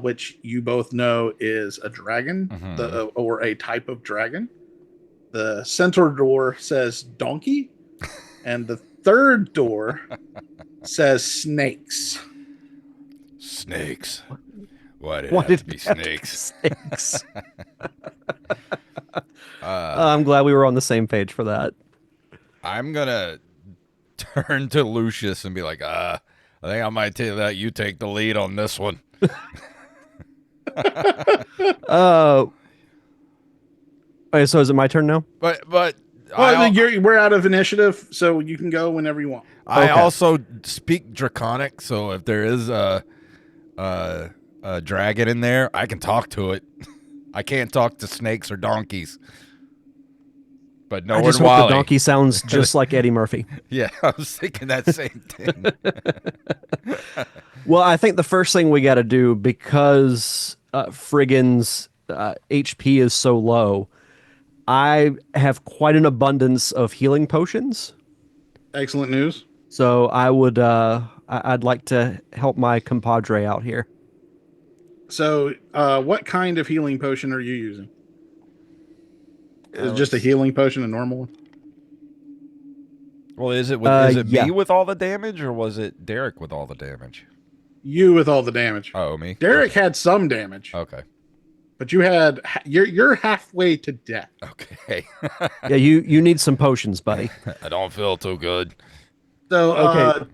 [SPEAKER 3] which you both know is a dragon, or a type of dragon. The center door says donkey, and the third door says snakes.
[SPEAKER 1] Snakes. Why did
[SPEAKER 2] What
[SPEAKER 1] it have
[SPEAKER 2] did
[SPEAKER 1] to be
[SPEAKER 2] it have to be
[SPEAKER 1] snakes?
[SPEAKER 2] snakes? I'm glad we were on the same page for that.
[SPEAKER 1] I'm gonna turn to Lucius and be like, I think I might let you take the lead on this one.
[SPEAKER 2] Okay, so is it my turn now?
[SPEAKER 1] But
[SPEAKER 3] we're out of initiative, so you can go whenever you want.
[SPEAKER 1] I also speak Draconic, so if there is a dragon in there, I can talk to it. I can't talk to snakes or donkeys. But
[SPEAKER 2] I just hope the donkey sounds just like Eddie Murphy.
[SPEAKER 1] Yeah, I was thinking that same thing.
[SPEAKER 2] Well, I think the first thing we got to do, because Friggin's HP is so low, I have quite an abundance of healing potions.
[SPEAKER 3] Excellent news.
[SPEAKER 2] So I would, I'd like to help my compadre out here.
[SPEAKER 3] So, what kind of healing potion are you using? Is it just a healing potion, a normal one?
[SPEAKER 1] Well, is it
[SPEAKER 2] yeah.
[SPEAKER 1] me with all the damage, or was it Derek with all the damage?
[SPEAKER 3] You with all the damage.
[SPEAKER 1] Oh, me.
[SPEAKER 3] Derek had some damage.
[SPEAKER 1] Okay.
[SPEAKER 3] But you're halfway to death.
[SPEAKER 1] Okay.
[SPEAKER 2] Yeah, you need some potions, buddy.
[SPEAKER 1] I don't feel too good.
[SPEAKER 3] So
[SPEAKER 2] okay.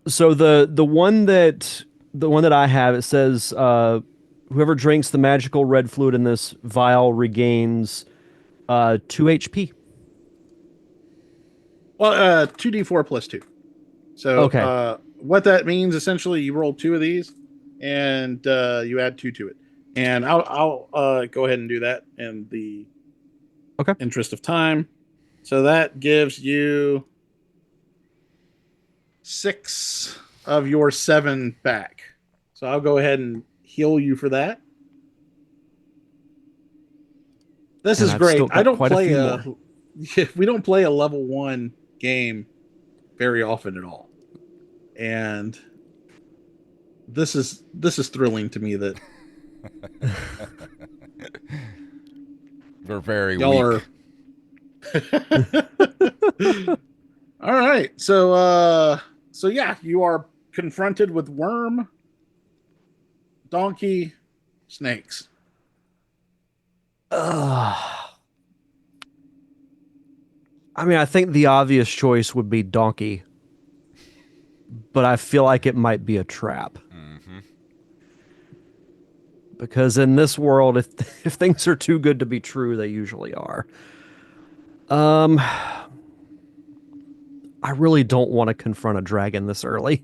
[SPEAKER 2] So the one that I have, it says whoever drinks the magical red fluid in this vial regains 2 HP.
[SPEAKER 3] Well, 2d4 plus 2. So
[SPEAKER 2] okay.
[SPEAKER 3] What that means, essentially, you roll 2 of these, and you add 2 to it. And I'll go ahead and do that in the interest of time. So that gives you 6 of your 7 back. So I'll go ahead and heal you for that. This is great. I don't play we don't play a level 1 game very often at all. And this is thrilling to me that
[SPEAKER 1] we're very
[SPEAKER 3] y'all
[SPEAKER 1] weak.
[SPEAKER 3] All right. So yeah, you are confronted with worm, donkey, snakes.
[SPEAKER 2] I mean, I think the obvious choice would be donkey. but I feel like it might be a trap.
[SPEAKER 1] Mm-hmm.
[SPEAKER 2] Because in this world, if things are too good to be true, they usually are. I really don't want to confront a dragon this early.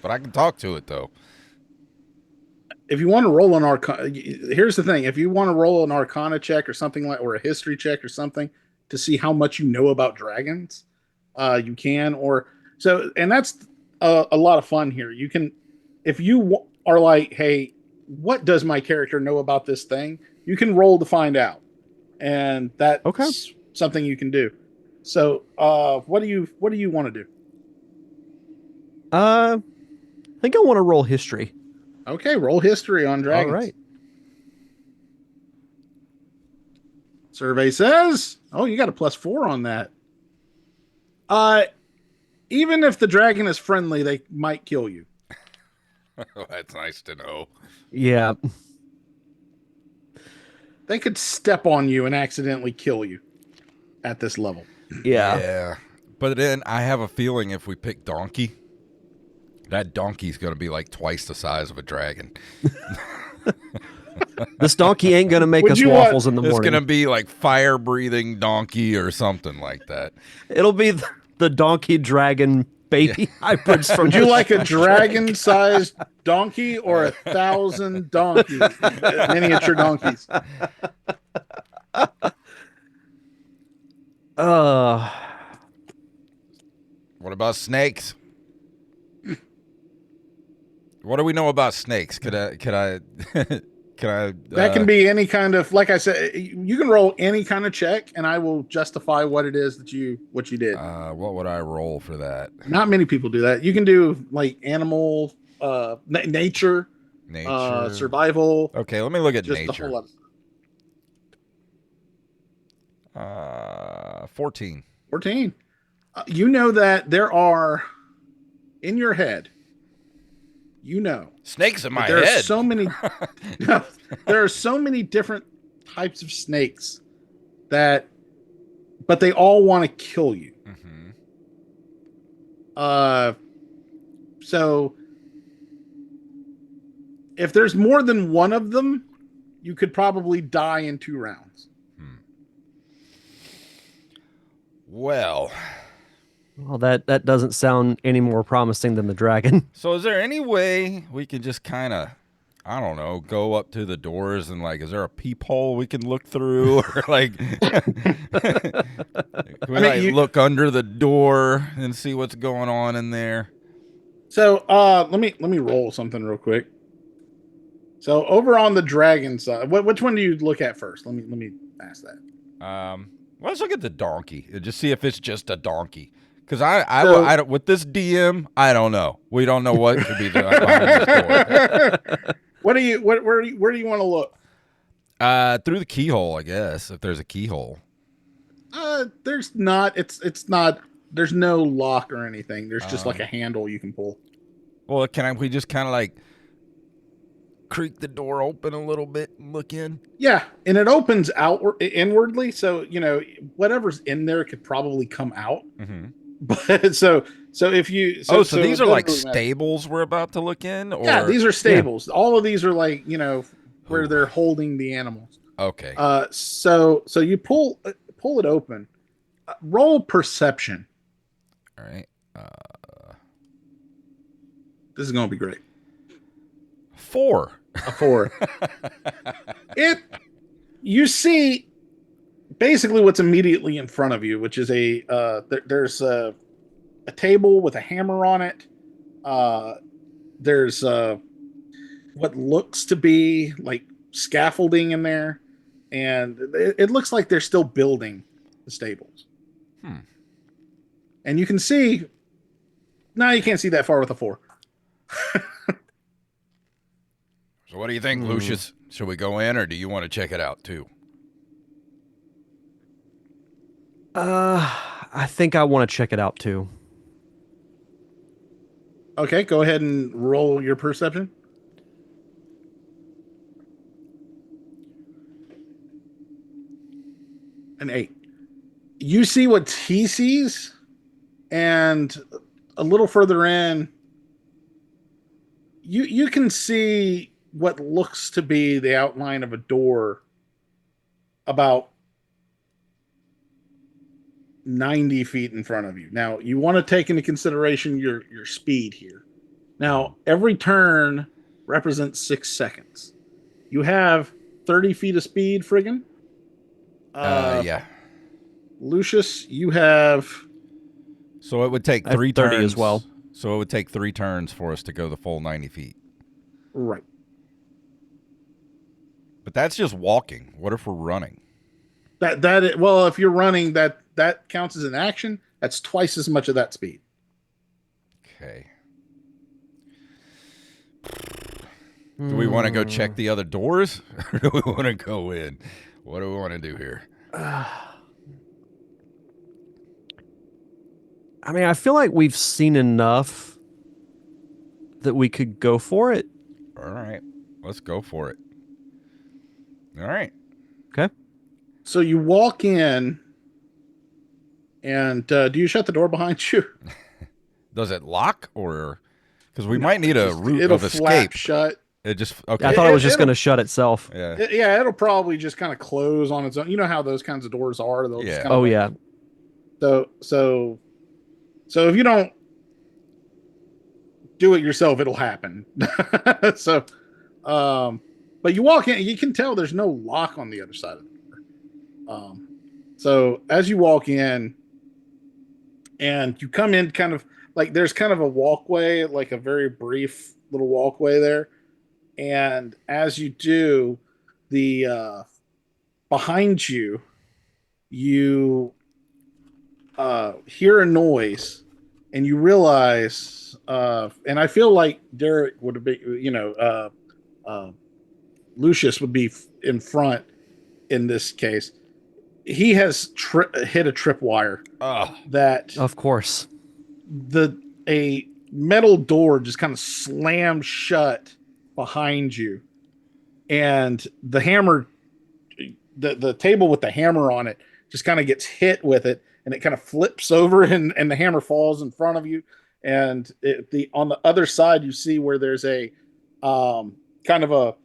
[SPEAKER 1] But I can talk to it though.
[SPEAKER 3] If you want to roll an Arcana, here's the thing: if you want to roll an Arcana check or something like, or a History check or something to see how much you know about dragons, you can. Or so, and that's a lot of fun here. You can, if you are like, hey, what does my character know about this thing? You can roll to find out, and that's
[SPEAKER 2] Okay.
[SPEAKER 3] something you can do. So, what do you want to do?
[SPEAKER 2] I think I want to roll history.
[SPEAKER 3] Okay, roll history on dragons.
[SPEAKER 2] All right.
[SPEAKER 3] Survey says, oh, you got a +4 on that. Even if the dragon is friendly, they might kill you.
[SPEAKER 1] That's nice to know.
[SPEAKER 2] Yeah.
[SPEAKER 3] They could step on you and accidentally kill you at this level.
[SPEAKER 2] Yeah.
[SPEAKER 1] But then I have a feeling if we pick donkey, that donkey's going to be like twice the size of a dragon.
[SPEAKER 2] This donkey ain't going to make us waffles in the
[SPEAKER 1] It's
[SPEAKER 2] morning.
[SPEAKER 1] going to be like fire-breathing donkey or something like that.
[SPEAKER 2] It'll be the donkey dragon baby hybrids from
[SPEAKER 3] Would you like a dragon-sized donkey or 1,000 donkeys, miniature donkeys?
[SPEAKER 1] What about snakes? What do we know about snakes? Could I
[SPEAKER 3] That can be any kind of, like I said, you can roll any kind of check, and I will justify what it is that what you did.
[SPEAKER 1] What would I roll for that?
[SPEAKER 3] Not many people do that. You can do like animal, nature, survival.
[SPEAKER 1] Okay, let me look at
[SPEAKER 3] just
[SPEAKER 1] nature.
[SPEAKER 3] A whole lot of
[SPEAKER 1] 14.
[SPEAKER 3] 14. You know that there are in your head. You know,
[SPEAKER 1] snakes in my
[SPEAKER 3] there
[SPEAKER 1] head.
[SPEAKER 3] Are so many. There are so many different types of snakes but they all want to kill you. Mm-hmm. So if there's more than one of them, you could probably die in 2 rounds.
[SPEAKER 1] Well,
[SPEAKER 2] that doesn't sound any more promising than the dragon.
[SPEAKER 1] So is there any way we can just kind of, I don't know, go up to the doors and like, is there a peephole we can look through, or like, can we look under the door and see what's going on in there?
[SPEAKER 3] So let me roll something real quick. So over on the dragon side, which one do you look at first? Let me ask that.
[SPEAKER 1] Let's look at the donkey and just see if it's just a donkey. Because I don't, with this DM, I don't know. We don't know what could be behind this door.
[SPEAKER 3] Where do you want to look?
[SPEAKER 1] Through the keyhole, I guess. If there's a keyhole.
[SPEAKER 3] There's not. It's not. There's no lock or anything. There's just like a handle you can pull.
[SPEAKER 1] Well, we just kind of like creak the door open a little bit and look in?
[SPEAKER 3] Yeah, and it opens inwardly, so whatever's in there could probably come out.
[SPEAKER 1] Mm-hmm.
[SPEAKER 3] But so if you
[SPEAKER 1] so these are like stables we're about to look in, or
[SPEAKER 3] yeah, these are stables. Yeah. All of these are like where they're holding the animals.
[SPEAKER 1] Okay.
[SPEAKER 3] So you pull it open. Roll perception.
[SPEAKER 1] All right.
[SPEAKER 3] This is gonna be great.
[SPEAKER 1] 4.
[SPEAKER 3] A 4. You see basically what's immediately in front of you, which is there's a table with a hammer on it. There's what looks to be like scaffolding in there, and it looks like they're still building the stables. And you can see. No, you can't see that far with a 4.
[SPEAKER 1] So what do you think, Lucius? Should we go in, or do you want to check it out too?
[SPEAKER 2] I think I want to check it out too.
[SPEAKER 3] Okay, go ahead and roll your perception. An 8. You see what he sees, and a little further in, you can see what looks to be the outline of a door about 90 feet in front of you. Now, you want to take into consideration your speed here. Now, every turn represents 6 seconds. You have 30 feet of speed, Friggin.
[SPEAKER 1] Yeah.
[SPEAKER 3] Lucius, you have...
[SPEAKER 1] So it would take
[SPEAKER 2] I have
[SPEAKER 1] 3
[SPEAKER 2] 30
[SPEAKER 1] turns
[SPEAKER 2] as well.
[SPEAKER 1] So it would take 3 turns for us to go the full 90 feet.
[SPEAKER 3] Right.
[SPEAKER 1] But that's just walking. What if we're running?
[SPEAKER 3] Well, if you're running, that counts as an action. That's twice as much of that speed.
[SPEAKER 1] Okay. Do we want to go check the other doors? Or do we want to go in? What do we want to do here?
[SPEAKER 2] I mean, I feel like we've seen enough that we could go for it.
[SPEAKER 1] All right. Let's go for it. All right.
[SPEAKER 2] Okay.
[SPEAKER 3] So you walk in, and do you shut the door behind you?
[SPEAKER 1] Does it lock or... Because we might need a route
[SPEAKER 3] It'll
[SPEAKER 1] of escape.
[SPEAKER 3] flap shut.
[SPEAKER 1] It just... Okay.
[SPEAKER 2] I thought it was just going to shut itself.
[SPEAKER 1] Yeah.
[SPEAKER 3] Yeah, it'll probably just kind of close on its own. You know how those kinds of doors are. They'll just
[SPEAKER 1] Yeah.
[SPEAKER 3] kind of
[SPEAKER 2] Yeah.
[SPEAKER 3] So if you don't do it yourself, it'll happen. But you walk in, you can tell there's no lock on the other side of the door. So as you walk in, and you come in kind of like there's kind of a walkway, like a very brief little walkway there. And as you do, the behind you, you hear a noise, and you realize, and I feel like Derek would be, Lucius would be in front in this case. He has hit a tripwire that,
[SPEAKER 2] Of course,
[SPEAKER 3] a metal door just kind of slammed shut behind you, and the hammer, the table with the hammer on it, just kind of gets hit with it, and it kind of flips over, and the hammer falls in front of you. And on the other side, you see where there's a kind of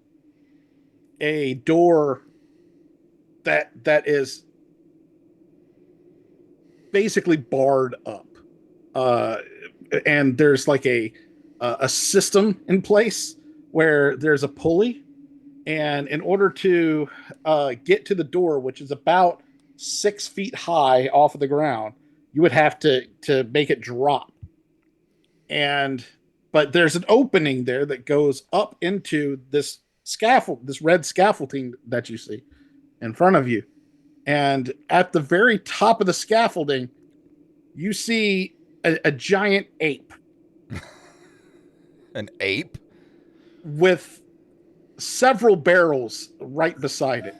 [SPEAKER 3] a door that is basically barred up, and there's like a system in place where there's a pulley, and in order to get to the door, which is about 6 feet high off of the ground, you would have to make it drop. But there's an opening there that goes up into this scaffold, this red scaffolding that you see in front of you. And at the very top of the scaffolding, you see a giant ape.
[SPEAKER 1] An ape?
[SPEAKER 3] With several barrels right beside it.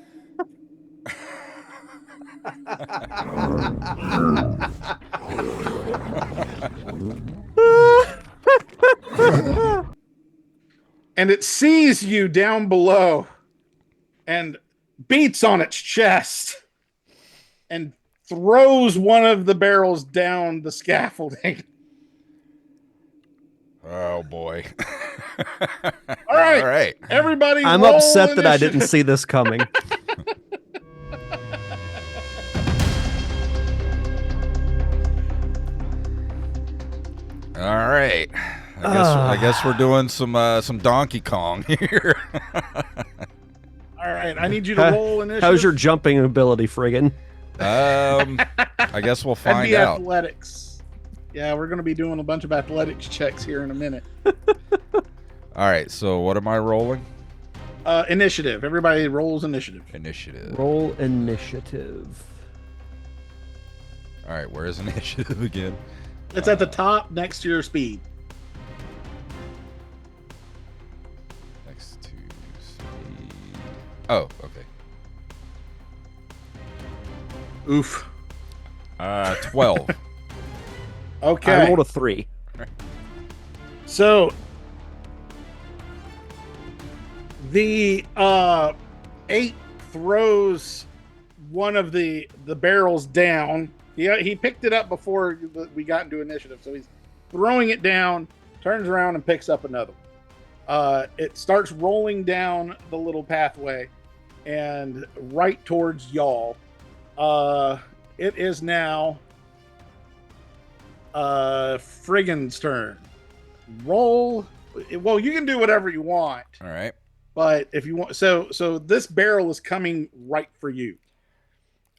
[SPEAKER 3] And it sees you down below and beats on its chest and throws one of the barrels down the scaffolding.
[SPEAKER 1] Oh boy.
[SPEAKER 3] All right.
[SPEAKER 1] All right.
[SPEAKER 3] Everybody,
[SPEAKER 2] I'm
[SPEAKER 3] roll
[SPEAKER 2] upset that I
[SPEAKER 3] initiative.
[SPEAKER 2] didn't see this coming.
[SPEAKER 1] All right. I guess we're doing some Donkey Kong here.
[SPEAKER 3] All right, I need you to roll initiative.
[SPEAKER 2] How's your jumping ability, friggin'?
[SPEAKER 1] I guess we'll
[SPEAKER 3] That'd
[SPEAKER 1] find
[SPEAKER 3] be
[SPEAKER 1] out.
[SPEAKER 3] athletics. Yeah, we're going to be doing a bunch of athletics checks here in a minute.
[SPEAKER 1] All right, so what am I rolling?
[SPEAKER 3] Initiative. Everybody rolls initiative.
[SPEAKER 1] Initiative.
[SPEAKER 2] Roll initiative.
[SPEAKER 1] All right, where's initiative again?
[SPEAKER 3] It's at the top next to your speed.
[SPEAKER 1] Next to speed. Oh, okay.
[SPEAKER 3] Oof.
[SPEAKER 1] 12.
[SPEAKER 3] Okay.
[SPEAKER 2] I rolled a 3.
[SPEAKER 3] So the ape throws one of the barrels down. He picked it up before we got into initiative, so throwing it down, turns around and picks up another one. It starts rolling down the little pathway and right towards y'all. It is now Friggan's turn. Roll. Well, you can do whatever you want.
[SPEAKER 1] All right.
[SPEAKER 3] But if you want, so this barrel is coming right for you.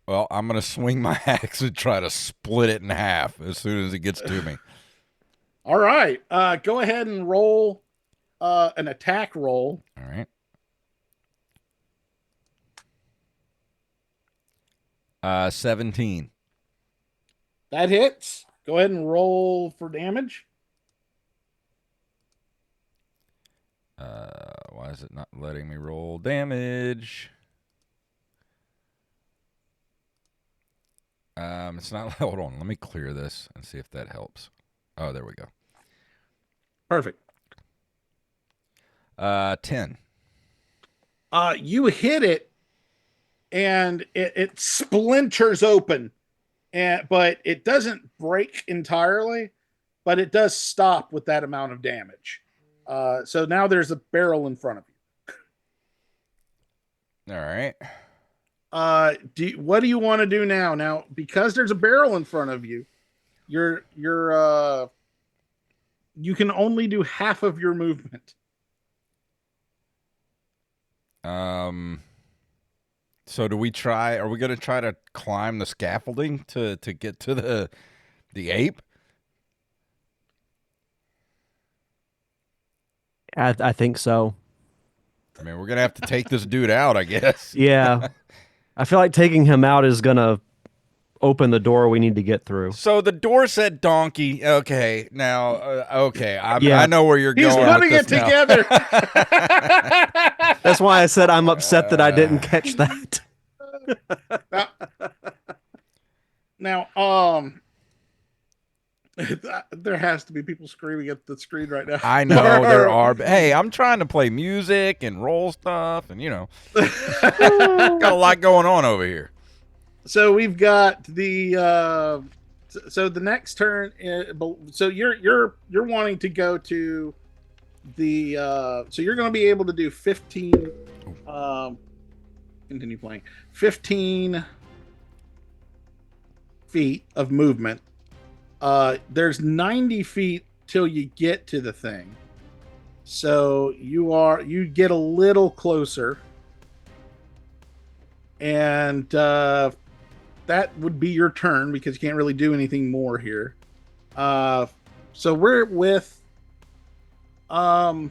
[SPEAKER 1] Well, I'm going to swing my axe and try to split it in half as soon as it gets to me.
[SPEAKER 3] All right. Go ahead and roll an attack roll.
[SPEAKER 1] All right. 17.
[SPEAKER 3] That hits. Go ahead and roll for damage.
[SPEAKER 1] Why is it not letting me roll damage? It's not. Hold on. Let me clear this and see if that helps. Oh, there we go.
[SPEAKER 3] Perfect.
[SPEAKER 1] 10.
[SPEAKER 3] You hit it, and it splinters open, but it doesn't break entirely, but it does stop with that amount of damage. So now there's a barrel in front of you.
[SPEAKER 1] All right.
[SPEAKER 3] What do you want to do now? Now, because there's a barrel in front of you, you can only do half of your movement.
[SPEAKER 1] So do we try? Are we going to try to climb the scaffolding to get to the ape?
[SPEAKER 2] I think so.
[SPEAKER 1] I mean, we're going to have to take this dude out, I guess.
[SPEAKER 2] Yeah. I feel like taking him out is going to open the door we need to get through.
[SPEAKER 1] So the door said donkey. Okay, now, okay.
[SPEAKER 2] Yeah.
[SPEAKER 1] I know where you're
[SPEAKER 3] He's
[SPEAKER 1] going.
[SPEAKER 3] putting it
[SPEAKER 1] now.
[SPEAKER 3] together.
[SPEAKER 2] That's why I said I'm upset that I didn't catch that.
[SPEAKER 3] Now, there has to be people screaming at the screen right now.
[SPEAKER 1] I know there are. But hey, I'm trying to play music and roll stuff, and got a lot going on over here.
[SPEAKER 3] So we've got the so the next turn. So you're wanting to go to the so you're going to be able to do 15. Continue playing 15 feet of movement. There's 90 feet till you get to the thing. So you get a little closer. And that would be your turn because you can't really do anything more here. So we're with our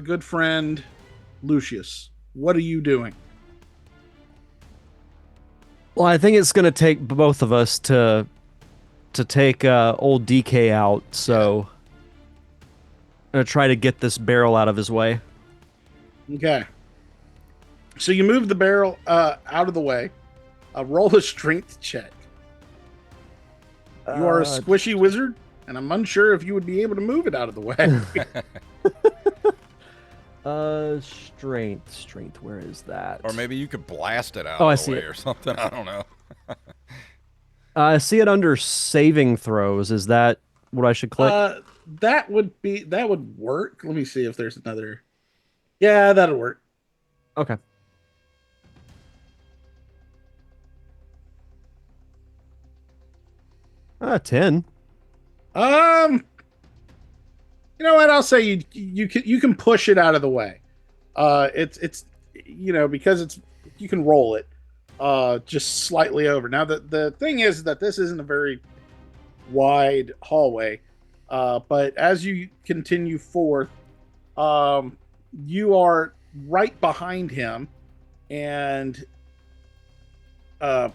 [SPEAKER 3] good friend Lucius. What are you doing?
[SPEAKER 2] Well, I think it's going to take both of us to take old DK out, so I'm going to try to get this barrel out of his way.
[SPEAKER 3] Okay. So you move the barrel out of the way. Roll a strength check. You are a squishy wizard, and I'm unsure if you would be able to move it out of the way.
[SPEAKER 2] Strength. Where is that?
[SPEAKER 1] Or maybe you could blast it out
[SPEAKER 2] I
[SPEAKER 1] of
[SPEAKER 2] see
[SPEAKER 1] the way
[SPEAKER 2] it.
[SPEAKER 1] or something. I don't know.
[SPEAKER 2] I see it under saving throws. Is that what I should click?
[SPEAKER 3] That would work. Let me see if there's another. Yeah, that'll work.
[SPEAKER 2] Okay. Ah, 10.
[SPEAKER 3] You know what? I'll say you can push it out of the way. It's because you can roll it just slightly over. Now the thing is that this isn't a very wide hallway, but as you continue forth, you are right behind him, and I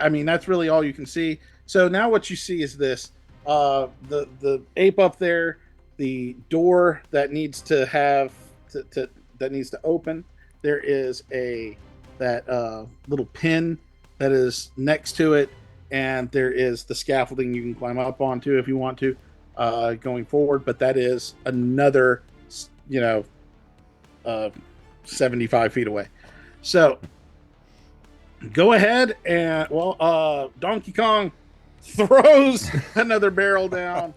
[SPEAKER 3] mean that's really all you can see. So now what you see is this: the ape up there, the door that needs to have that needs to open. There is that little pin that is next to it, and there is the scaffolding you can climb up onto if you want to going forward. But that is another 75 feet away. So go ahead and Donkey Kong, throws another barrel down.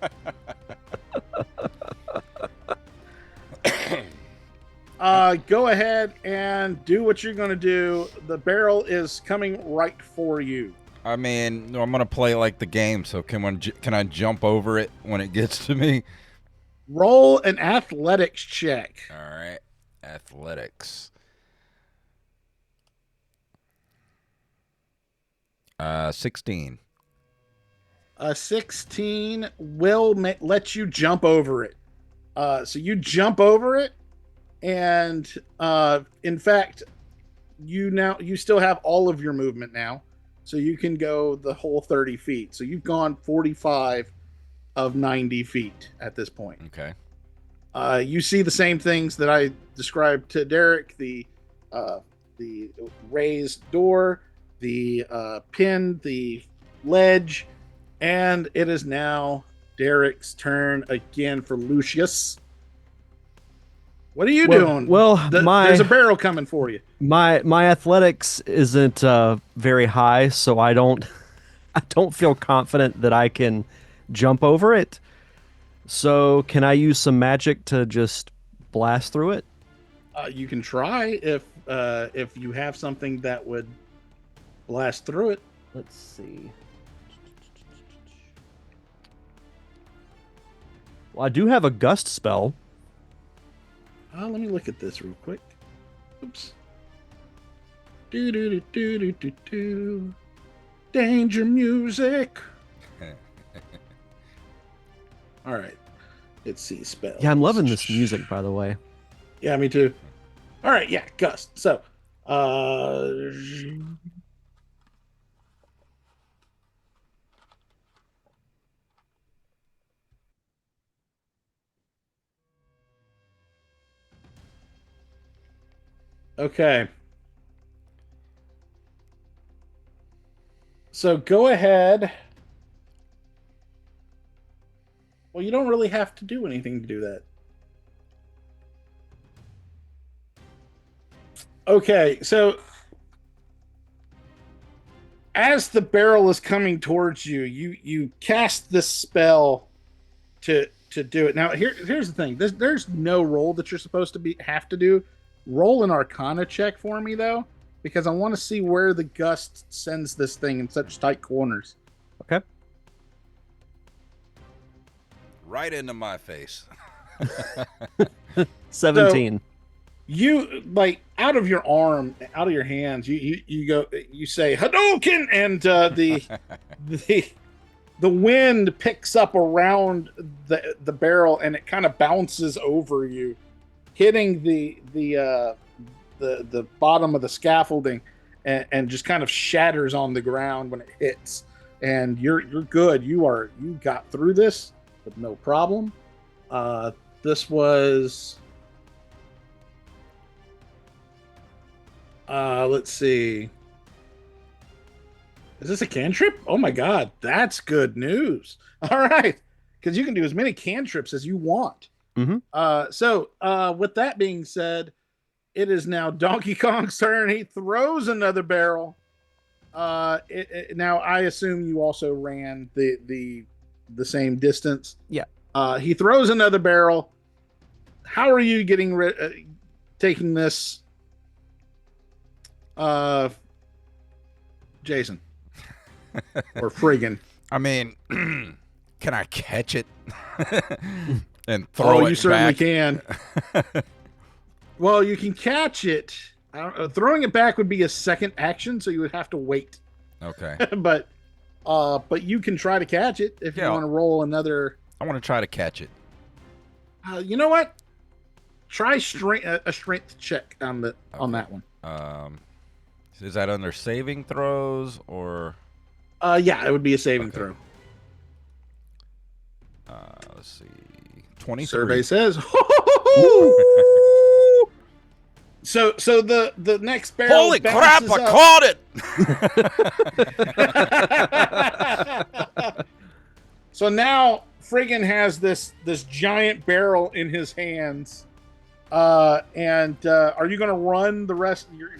[SPEAKER 3] Go ahead and do what you're going to do. The barrel is coming right for you.
[SPEAKER 1] I mean, I'm gonna play like the game. So can I jump over it when it gets to me?
[SPEAKER 3] Roll an athletics check.
[SPEAKER 1] All right, athletics. 16.
[SPEAKER 3] A 16 will let you jump over it. So you jump over it, and in fact, you still have all of your movement now, so you can go the whole 30 feet. So you've gone 45 of 90 feet at this point.
[SPEAKER 1] Okay.
[SPEAKER 3] You see the same things that I described to Derek: the raised door, the pin, the ledge, and it is now Derek's turn again for Lucius. What are you doing?
[SPEAKER 2] Well,
[SPEAKER 3] there's a barrel coming for you.
[SPEAKER 2] My athletics isn't very high, so I don't feel confident that I can jump over it. So can I use some magic to just blast through it?
[SPEAKER 3] You can try if you have something that would blast through it.
[SPEAKER 2] Let's see. Well, I do have a gust spell.
[SPEAKER 3] Let me look at this real quick. Oops. Do do do do do do do. Danger music. All right. Let's see spells.
[SPEAKER 2] Yeah, I'm loving this music, by the way.
[SPEAKER 3] Yeah, me too. All right, yeah, gust. So, okay. So go ahead. Well, you don't really have to do anything to do that. Okay, so as the barrel is coming towards you, you cast this spell to do it. Now, here's the thing. There's no roll that you're supposed to have to do. Roll an Arcana check for me, though, because I want to see where the gust sends this thing in such tight corners.
[SPEAKER 2] Okay.
[SPEAKER 1] Right into my face.
[SPEAKER 2] 17.
[SPEAKER 3] So, you out of your arm, out of your hands, you say Hadouken, and the wind picks up around the barrel, and it kind of bounces over you, hitting the bottom of the scaffolding, and just kind of shatters on the ground when it hits. And you're good. You got through this with no problem. This was. Let's see. Is this a cantrip? Oh my god, that's good news. All right, because you can do as many cantrips as you want.
[SPEAKER 2] Mm-hmm.
[SPEAKER 3] So with that being said, it is now Donkey Kong's turn. He throws another barrel. Now I assume you also ran the same distance.
[SPEAKER 2] Yeah.
[SPEAKER 3] He throws another barrel. How are you taking this? Jason or friggin'.
[SPEAKER 1] I mean, can I catch it and throw it back?
[SPEAKER 3] You certainly can. Well, you can catch it. Throwing it back would be a second action, so you would have to wait.
[SPEAKER 1] Okay.
[SPEAKER 3] but you can try to catch it if you want to roll another.
[SPEAKER 1] I want to try to catch it.
[SPEAKER 3] You know what? Try a strength check on that one.
[SPEAKER 1] Is that under saving throws or?
[SPEAKER 3] Yeah, it would be a saving throw.
[SPEAKER 1] Let's see. 23.
[SPEAKER 3] Survey says. So the next barrel.
[SPEAKER 1] Holy crap! I
[SPEAKER 3] caught it. So now Friggin has this giant barrel in his hands. And are you going to run the rest of your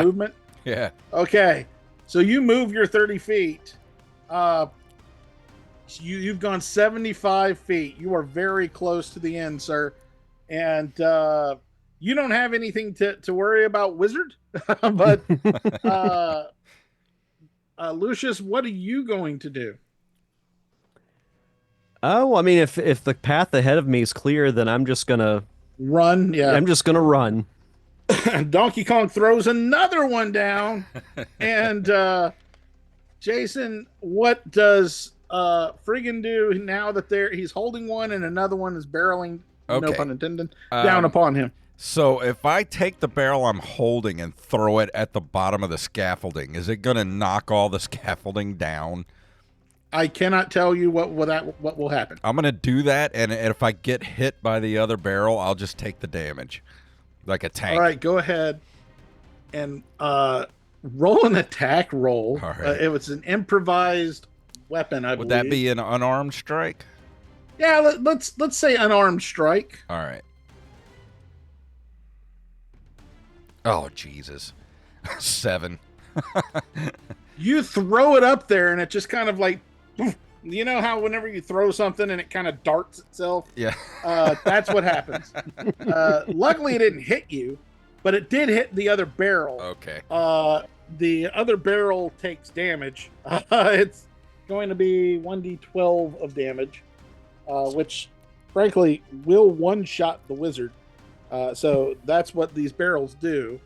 [SPEAKER 3] movement?
[SPEAKER 1] Yeah.
[SPEAKER 3] Okay. So you move your 30 feet. You've gone 75 feet. You are very close to the end, sir. And you don't have anything to worry about, wizard. But Lucius, what are you going to do?
[SPEAKER 2] Oh, I mean, if the path ahead of me is clear, then I'm just gonna
[SPEAKER 3] Run, yeah.
[SPEAKER 2] I'm just gonna run.
[SPEAKER 3] Donkey Kong throws another one down, and Jason, what does Friggin do now that he's holding one and another one is barreling, no
[SPEAKER 1] Okay.
[SPEAKER 3] pun intended, down upon him?
[SPEAKER 1] So if I take the barrel I'm holding and throw it at the bottom of the scaffolding, is it going to knock all the scaffolding down?
[SPEAKER 3] I cannot tell you what will happen.
[SPEAKER 1] I'm going to do that, and if I get hit by the other barrel, I'll just take the damage, like a tank.
[SPEAKER 3] All right, go ahead and roll an attack roll.
[SPEAKER 1] All right.
[SPEAKER 3] It was an improvised weapon, I believe.
[SPEAKER 1] Would that be an unarmed strike?
[SPEAKER 3] Yeah, let's say unarmed strike.
[SPEAKER 1] All right. Oh, Jesus. 7.
[SPEAKER 3] You throw it up there, and it just kind of like, you know how whenever you throw something and it kind of darts itself?
[SPEAKER 1] Yeah.
[SPEAKER 3] That's what happens. Luckily, it didn't hit you, but it did hit the other barrel.
[SPEAKER 1] Okay.
[SPEAKER 3] The other barrel takes damage. It's going to be 1d12 of damage, which, frankly, will one-shot the wizard. So that's what these barrels do.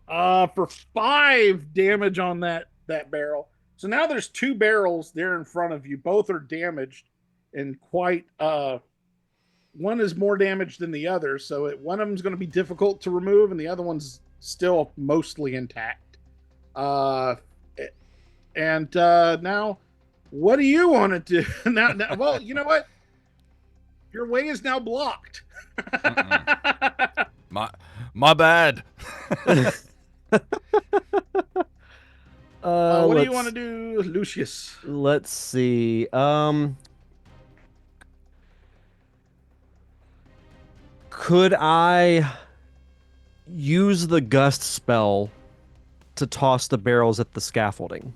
[SPEAKER 3] For 5 damage on that barrel. So now there's 2 barrels there in front of you. Both are damaged and quite. One is more damaged than the other, so one of them is going to be difficult to remove, and the other one's still mostly intact. Now, what do you want to do? now, well, you know what? Your way is now blocked.
[SPEAKER 1] My bad.
[SPEAKER 3] What do you want to do, Lucius?
[SPEAKER 2] Let's see. Could I use the gust spell to toss the barrels at the scaffolding?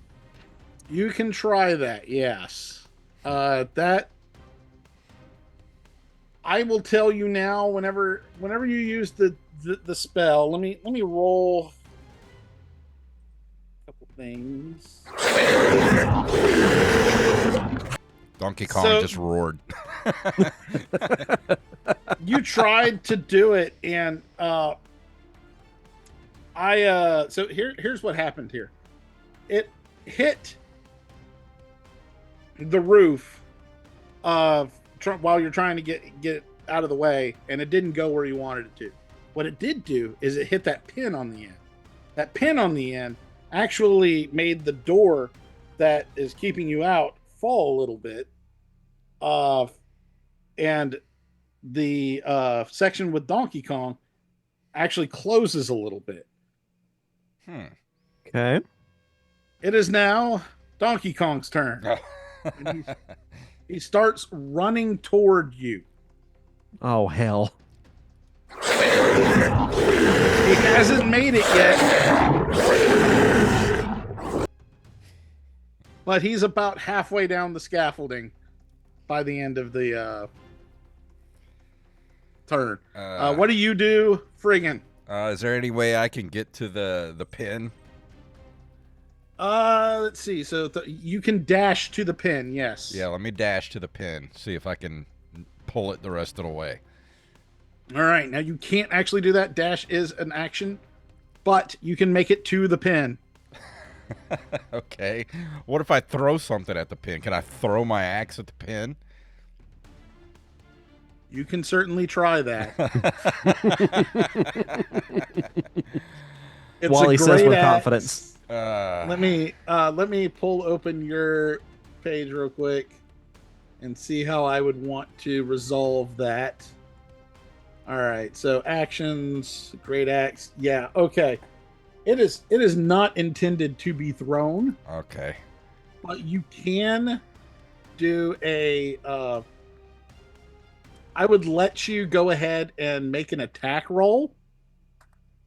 [SPEAKER 3] You can try that, yes. That I will tell you now. Whenever you use the spell, let me roll a couple things.
[SPEAKER 1] Donkey Kong just roared.
[SPEAKER 3] You tried to do it, and so here's what happened here. It hit the roof while you're trying to get it out of the way, and it didn't go where you wanted it to. What it did do is it hit that pin on the end. That pin on the end actually made the door that is keeping you out fall a little bit. And the section with Donkey Kong actually closes a little bit.
[SPEAKER 2] Okay.
[SPEAKER 3] It is now Donkey Kong's turn. And he starts running toward you.
[SPEAKER 2] Oh, hell.
[SPEAKER 3] He hasn't made it yet. But he's about halfway down the scaffolding by the end of the turn. What do you do, friggin'?
[SPEAKER 1] Is there any way I can get to the pin?
[SPEAKER 3] Let's see. So you can dash to the pin, yes.
[SPEAKER 1] Yeah, let me dash to the pin. See if I can pull it the rest of the way.
[SPEAKER 3] All right. Now you can't actually do that. Dash is an action, but you can make it to the pin.
[SPEAKER 1] Okay. What if I throw something at the pin? Can I throw my axe at the pin?
[SPEAKER 3] You can certainly try that. It's
[SPEAKER 2] Wally
[SPEAKER 3] a
[SPEAKER 2] says
[SPEAKER 3] great
[SPEAKER 2] with
[SPEAKER 3] axe.
[SPEAKER 2] confidence.
[SPEAKER 3] Let me pull open your page real quick and see how I would want to resolve that. All right, so actions, great axe. Yeah, okay. It is not intended to be thrown.
[SPEAKER 1] Okay.
[SPEAKER 3] But you can do a I would let you go ahead and make an attack roll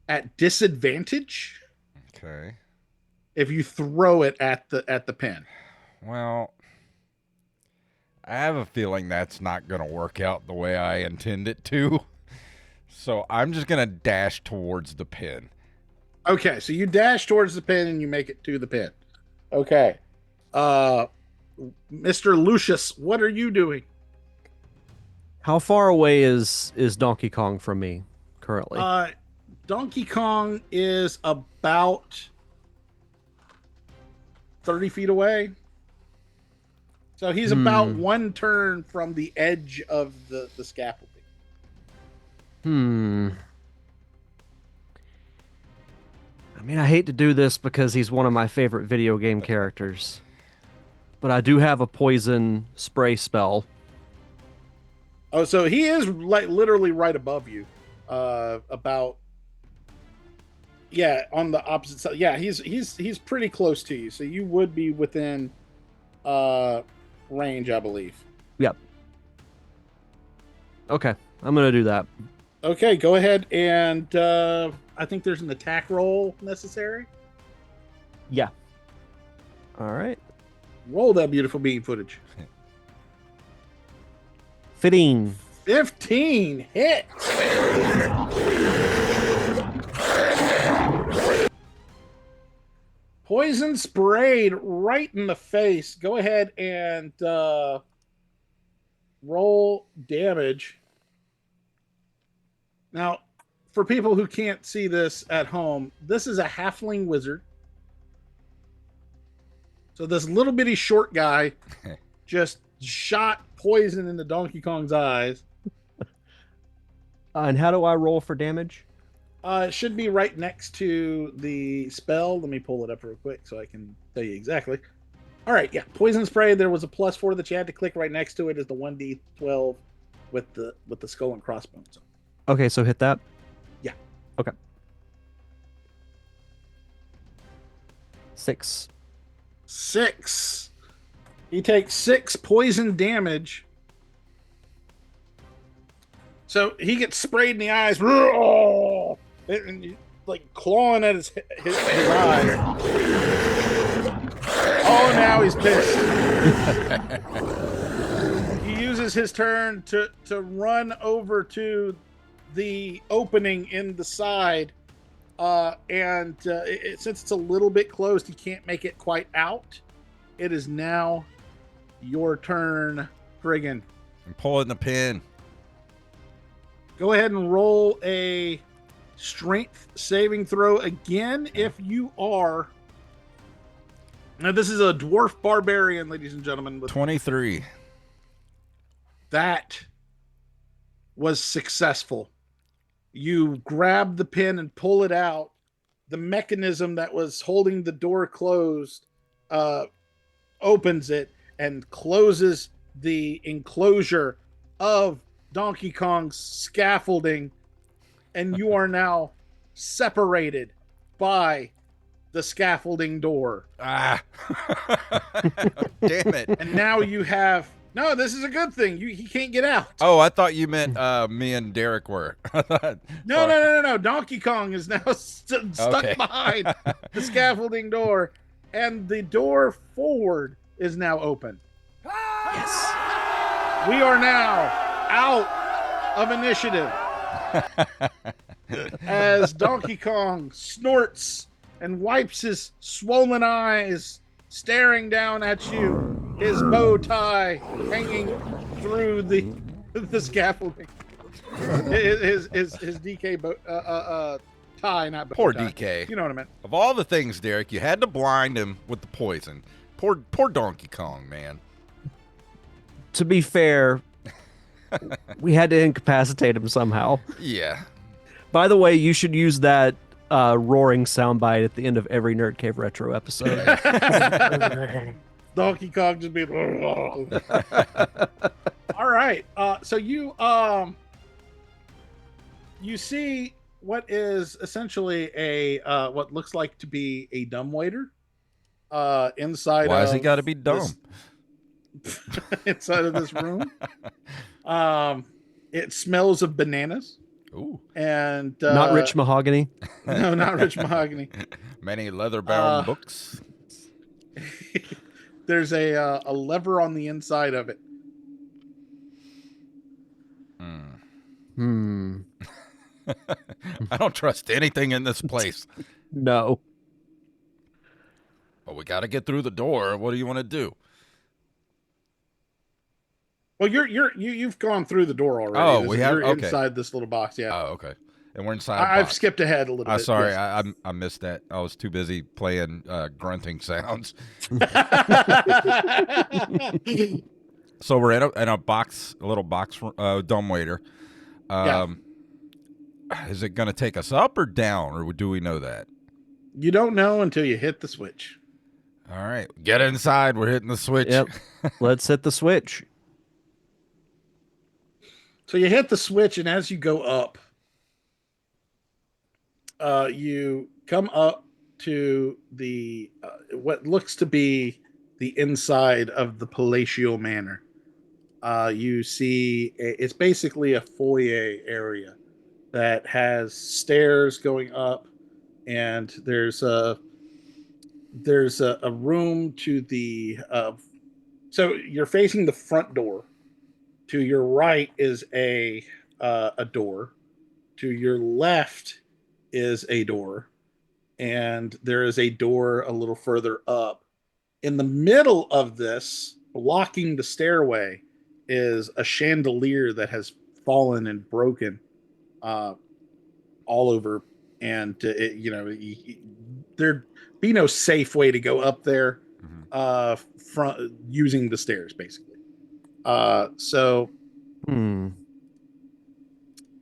[SPEAKER 3] at disadvantage.
[SPEAKER 1] Okay.
[SPEAKER 3] If you throw it at the pin.
[SPEAKER 1] Well, I have a feeling that's not going to work out the way I intend it to. So I'm just going to dash towards the pin.
[SPEAKER 3] Okay, so you dash towards the pin and you make it to the pin. Okay. Mr. Lucius, what are you doing?
[SPEAKER 2] How far away is Donkey Kong from me currently?
[SPEAKER 3] Donkey Kong is about 30 feet away. So he's about one turn from the edge of the scaffolding.
[SPEAKER 2] I mean, I hate to do this because he's one of my favorite video game characters. But I do have a poison spray spell.
[SPEAKER 3] Oh, so he is like literally right above you. About on the opposite side. Yeah, he's pretty close to you. So you would be within range, I believe.
[SPEAKER 2] Yep. Okay, I'm gonna do that.
[SPEAKER 3] Okay, go ahead and I think there's an attack roll necessary.
[SPEAKER 2] Yeah. All right.
[SPEAKER 3] Roll that beautiful beam footage.
[SPEAKER 2] 15.
[SPEAKER 3] 15 hits. Poison sprayed right in the face. Go ahead and roll damage. Now, for people who can't see this at home, this is a halfling wizard. So this little bitty short guy just shot poison into Donkey Kong's eyes.
[SPEAKER 2] And how do I roll for damage?
[SPEAKER 3] It should be right next to the spell. Let me pull it up real quick so I can tell you exactly. All right, yeah, poison spray. There was a +4 that you had to click. Right next to it is the 1d12 with the skull and crossbones.
[SPEAKER 2] Okay, so hit that.
[SPEAKER 3] Yeah.
[SPEAKER 2] Okay. 6.
[SPEAKER 3] 6. He takes 6 poison damage. So he gets sprayed in the eyes, and like clawing at his eyes. Oh, now he's pissed. He uses his turn to run over to the opening in the side, and since it's a little bit closed, he can't make it quite out. It is now your turn, Friggin.
[SPEAKER 1] I'm pulling the pin.
[SPEAKER 3] Go ahead and roll a strength saving throw again if you are. Now, this is a dwarf barbarian, ladies and gentlemen.
[SPEAKER 1] 23.
[SPEAKER 3] That was successful. You grab the pin and pull it out. The mechanism that was holding the door closed opens it and closes the enclosure of Donkey Kong's scaffolding, and you are now separated by the scaffolding door.
[SPEAKER 1] Ah. Damn it.
[SPEAKER 3] And now you have... No, this is a good thing. He can't get out.
[SPEAKER 1] Oh, I thought you meant me and Derek were.
[SPEAKER 3] No. Donkey Kong is now stuck behind the scaffolding door, and the door forward is now open.
[SPEAKER 2] Yes.
[SPEAKER 3] We are now out of initiative as Donkey Kong snorts and wipes his swollen eyes, staring down at you, his bow tie hanging through the scaffolding. His DK tie, not bow
[SPEAKER 1] Poor
[SPEAKER 3] tie.
[SPEAKER 1] DK.
[SPEAKER 3] You know what I meant.
[SPEAKER 1] Of all the things, Derek, you had to blind him with the poison. Poor Donkey Kong, man.
[SPEAKER 2] To be fair, we had to incapacitate him somehow.
[SPEAKER 1] Yeah.
[SPEAKER 2] By the way, you should use that roaring soundbite at the end of every Nerd Cave Retro episode.
[SPEAKER 3] Donkey Kong just being... All right. So you see what is essentially a what looks like to be a dumbwaiter inside.
[SPEAKER 1] Why has he got to be dumb?
[SPEAKER 3] Inside of this room. It smells of bananas.
[SPEAKER 1] Ooh.
[SPEAKER 3] And
[SPEAKER 2] not rich mahogany.
[SPEAKER 3] No, not rich mahogany.
[SPEAKER 1] Many leather-bound books.
[SPEAKER 3] There's a lever on the inside of it.
[SPEAKER 1] I don't trust anything in this place.
[SPEAKER 2] No.
[SPEAKER 1] Well, we got to get through the door. What do you want to do?
[SPEAKER 3] Well, you've gone through the door already.
[SPEAKER 1] Oh, we have?
[SPEAKER 3] You're
[SPEAKER 1] Okay.
[SPEAKER 3] inside this little box. Yeah.
[SPEAKER 1] Oh, okay. And we're inside.
[SPEAKER 3] I've skipped ahead a little bit.
[SPEAKER 1] Sorry,
[SPEAKER 3] yes.
[SPEAKER 1] I missed that. I was too busy playing grunting sounds. So we're in a box, a little box dumbwaiter. Is it going to take us up or down, or do we know that?
[SPEAKER 3] You don't know until you hit the switch.
[SPEAKER 1] All right, get inside. We're hitting the switch.
[SPEAKER 2] Yep. Let's hit the switch.
[SPEAKER 3] So you hit the switch, and as you go up, you come up to the what looks to be the inside of the palatial manor. You see, it's basically a foyer area that has stairs going up, and there's a room to the. So you're facing the front door. To your right is a door. To your left is a door, and there is a door a little further up. In the middle of this, blocking the stairway, is a chandelier that has fallen and broken all over, and there'd be no safe way to go up there from using the stairs, basically. So in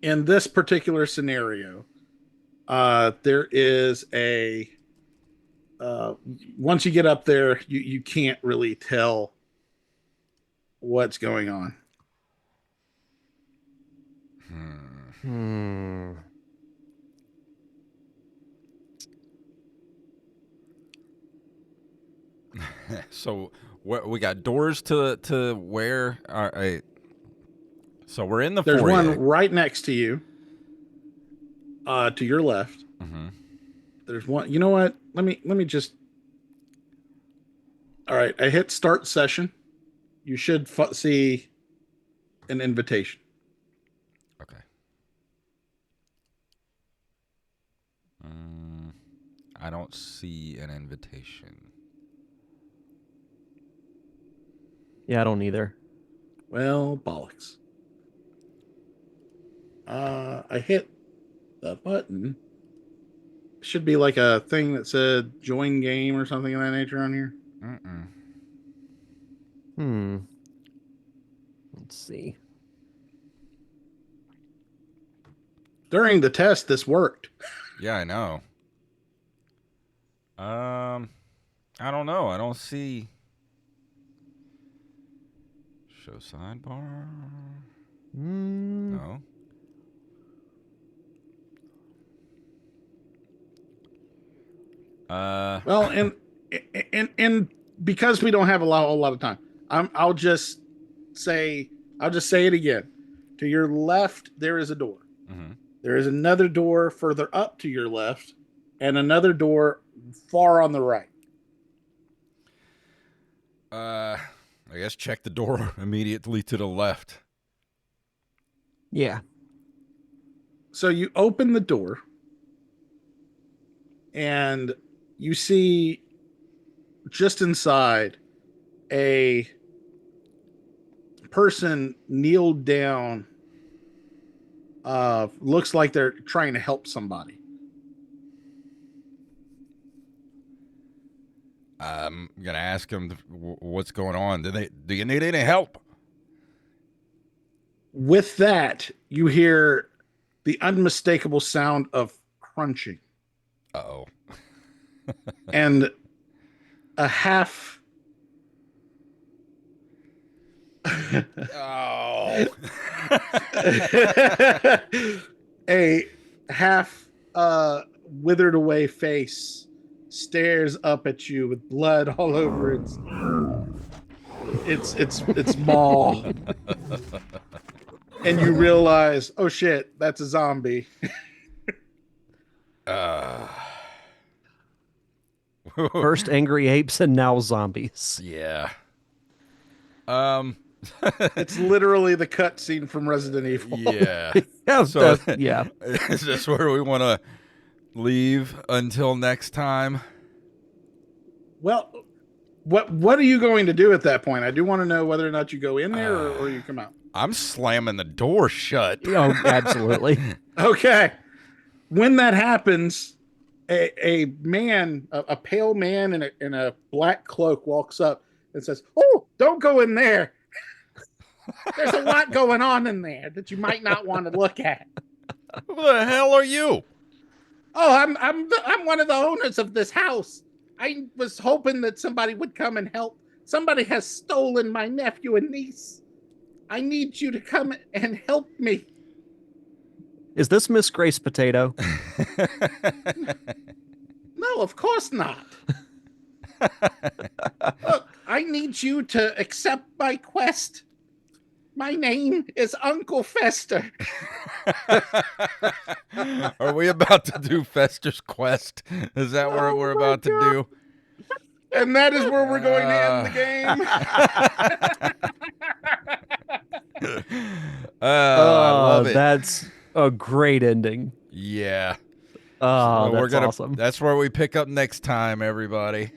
[SPEAKER 3] this particular scenario, there is a once you get up there, you can't really tell what's going on.
[SPEAKER 1] So we got doors to where? So we're in the
[SPEAKER 3] There's
[SPEAKER 1] foyer.
[SPEAKER 3] one right next to you, to your left.
[SPEAKER 1] Mm-hmm.
[SPEAKER 3] There's one. You know what? Let me just. All right, I hit start session. You should see an invitation.
[SPEAKER 1] Okay. I don't see an invitation.
[SPEAKER 2] Yeah, I don't either.
[SPEAKER 3] Well, bollocks. I hit the button. Should be like a thing that said join game or something of that nature on here.
[SPEAKER 2] Let's see.
[SPEAKER 3] During the test, this worked.
[SPEAKER 1] Yeah, I know. I don't know. I don't see. Show sidebar. No.
[SPEAKER 3] Well, and because we don't have a lot of time, I'll just say it again. To your left, there is a door.
[SPEAKER 1] Mm-hmm.
[SPEAKER 3] There is another door further up to your left, and another door far on the right.
[SPEAKER 1] I guess check the door immediately to the left.
[SPEAKER 2] Yeah.
[SPEAKER 3] So you open the door, and you see just inside a person kneeled down. Looks like they're trying to help somebody.
[SPEAKER 1] I'm gonna ask them what's going on. Do you need any help?
[SPEAKER 3] With that, you hear the unmistakable sound of crunching.
[SPEAKER 1] Uh-oh.
[SPEAKER 3] And a half.
[SPEAKER 1] Oh.
[SPEAKER 3] A half withered away face stares up at you with blood all over its maw. And you realize, oh shit, that's a zombie.
[SPEAKER 2] First angry apes and now zombies.
[SPEAKER 1] Yeah.
[SPEAKER 3] It's literally the cutscene from Resident Evil.
[SPEAKER 1] Yeah.
[SPEAKER 2] Yeah,
[SPEAKER 1] So,
[SPEAKER 2] yeah.
[SPEAKER 1] is this where we want to leave until next time?
[SPEAKER 3] Well, what are you going to do at that point? I do want to know whether or not you go in there or you come out.
[SPEAKER 1] I'm slamming the door shut.
[SPEAKER 2] Oh, absolutely.
[SPEAKER 3] Okay. When that happens, a man, a pale man in a black cloak walks up and says, "Oh, don't go in there. There's a lot going on in there that you might not want to look at."
[SPEAKER 1] Who the hell are you?
[SPEAKER 3] "Oh, I'm one of the owners of this house. I was hoping that somebody would come and help. Somebody has stolen my nephew and niece. I need you to come and help me."
[SPEAKER 2] Is this Miss Grace Potato?
[SPEAKER 3] "No, of course not. Look, I need you to accept my quest. My name is Uncle Fester."
[SPEAKER 1] Are we about to do Fester's Quest? Is that what we're about to do?
[SPEAKER 3] And that is where we're going to end the game.
[SPEAKER 1] I love it.
[SPEAKER 2] That's a great ending.
[SPEAKER 1] Yeah.
[SPEAKER 2] Oh,
[SPEAKER 1] So
[SPEAKER 2] that's awesome.
[SPEAKER 1] That's where we pick up next time, everybody.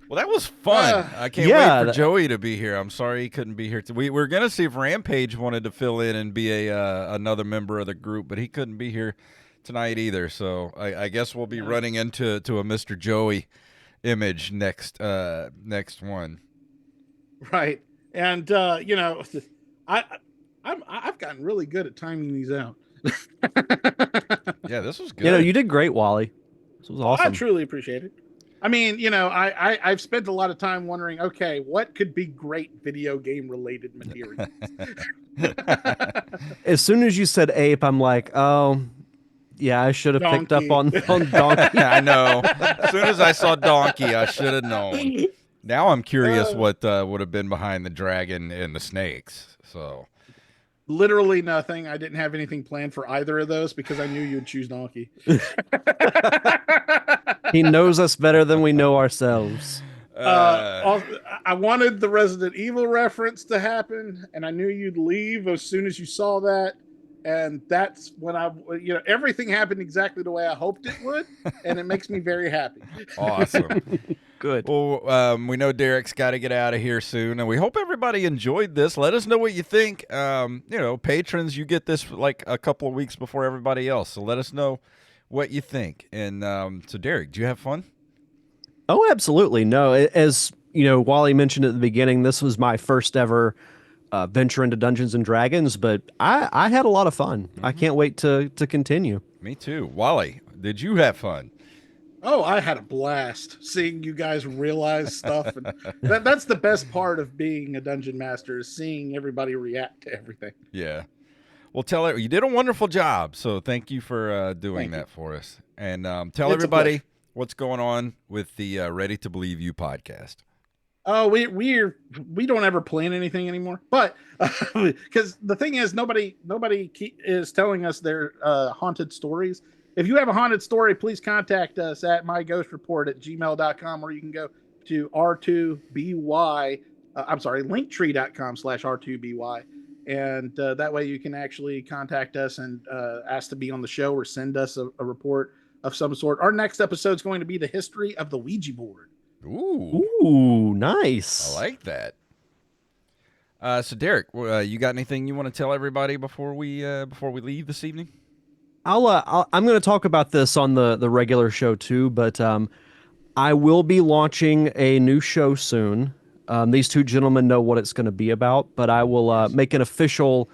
[SPEAKER 1] Well, that was fun. I can't wait for Joey to be here. I'm sorry he couldn't be here. We're going to see if Rampage wanted to fill in and be another member of the group, but he couldn't be here tonight either. So I guess we'll be running into a Mr. Joey image next one.
[SPEAKER 3] Right. And I've gotten really good at timing these out.
[SPEAKER 1] Yeah, this was good.
[SPEAKER 2] You did great, Wally. This was awesome.
[SPEAKER 3] I truly appreciate it. I mean, I've spent a lot of time wondering, okay, what could be great video game related material?
[SPEAKER 2] As soon as you said ape, I'm like, oh, yeah, I should have picked up on donkey.
[SPEAKER 1] I know. As soon as I saw donkey, I should have known. Now I'm curious what would have been behind the dragon and the snakes. So
[SPEAKER 3] literally nothing. I didn't have anything planned for either of those because I knew you'd choose donkey.
[SPEAKER 2] He knows us better than we know ourselves.
[SPEAKER 3] I wanted the Resident Evil reference to happen, and I knew you'd leave as soon as you saw that. And that's when everything happened exactly the way I hoped it would, and it makes me very happy.
[SPEAKER 1] Awesome.
[SPEAKER 2] Good.
[SPEAKER 1] Well, we know Derek's got to get out of here soon, and we hope everybody enjoyed this. Let us know what you think. Patrons, you get this like a couple of weeks before everybody else, so let us know what you think. And so, Derek, do you have fun?
[SPEAKER 2] Oh, absolutely. No, as Wally mentioned at the beginning, this was my first ever venture into Dungeons and Dragons, but I had a lot of fun. I can't wait to continue.
[SPEAKER 1] Me too. Wally, did you have fun?
[SPEAKER 3] Oh, I had a blast seeing you guys realize stuff. And that's the best part of being a dungeon master, is seeing everybody react to everything.
[SPEAKER 1] Yeah. Well, you did a wonderful job, so thank you for doing that for us. And tell everybody what's going on with the Ready to Believe You podcast.
[SPEAKER 3] Oh, we don't ever plan anything anymore, but because the thing is, nobody is telling us their haunted stories. If you have a haunted story, please contact us at myghostreport@gmail.com, or you can go to R2BY. Linktree.com/R2BY. And that way you can actually contact us and ask to be on the show or send us a report of some sort. Our next episode is going to be the history of the Ouija board.
[SPEAKER 2] Ooh, nice.
[SPEAKER 1] I like that. So Derek, you got anything you want to tell everybody before we leave this evening?
[SPEAKER 2] I'm going to talk about this on the regular show too, but I will be launching a new show soon. These two gentlemen know what it's going to be about, but I will make an official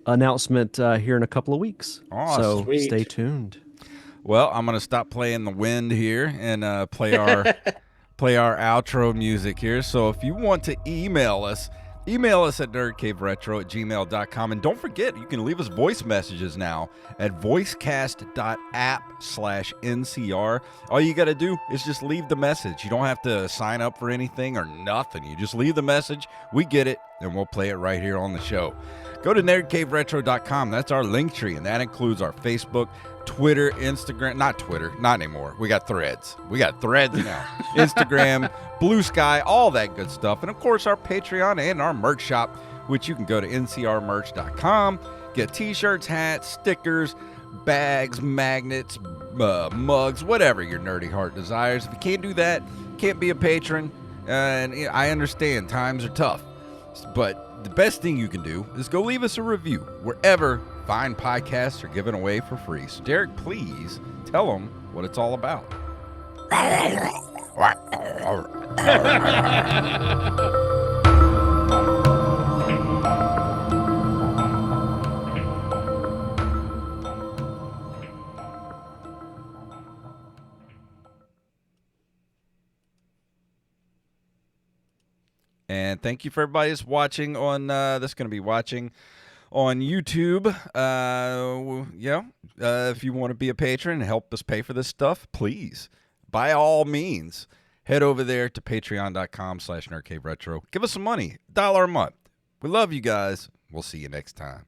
[SPEAKER 2] announcement here in a couple of weeks.
[SPEAKER 1] Awesome.
[SPEAKER 2] So
[SPEAKER 3] Sweet.
[SPEAKER 2] Stay tuned.
[SPEAKER 1] Well, I'm going to stop playing the wind here and play our outro music here. So if you want to email us at nerdcaveretro@gmail.com. And don't forget, you can leave us voice messages now at voicecast.app/NCR. All you got to do is just leave the message. You don't have to sign up for anything or nothing. You just leave the message. We get it, and we'll play it right here on the show. Go to nerdcaveretro.com. That's our link tree, and that includes our Facebook, Twitter, Instagram, not Twitter, not anymore. We got Threads. We got Threads now. Instagram, Blue Sky, all that good stuff. And of course, our Patreon and our merch shop, which you can go to ncrmerch.com, get t-shirts, hats, stickers, bags, magnets, mugs, whatever your nerdy heart desires. If you can't do that, can't be a patron, and I understand times are tough, but the best thing you can do is go leave us a review wherever fine podcasts are given away for free. So Derek, please tell them what it's all about. And thank you for everybody that's watching on that's going to be watching on YouTube. If you want to be a patron and help us pay for this stuff, please, by all means, head over there to patreon.com/nerdcaveretro. Give us some money, $1 a month. We love you guys. We'll see you next time.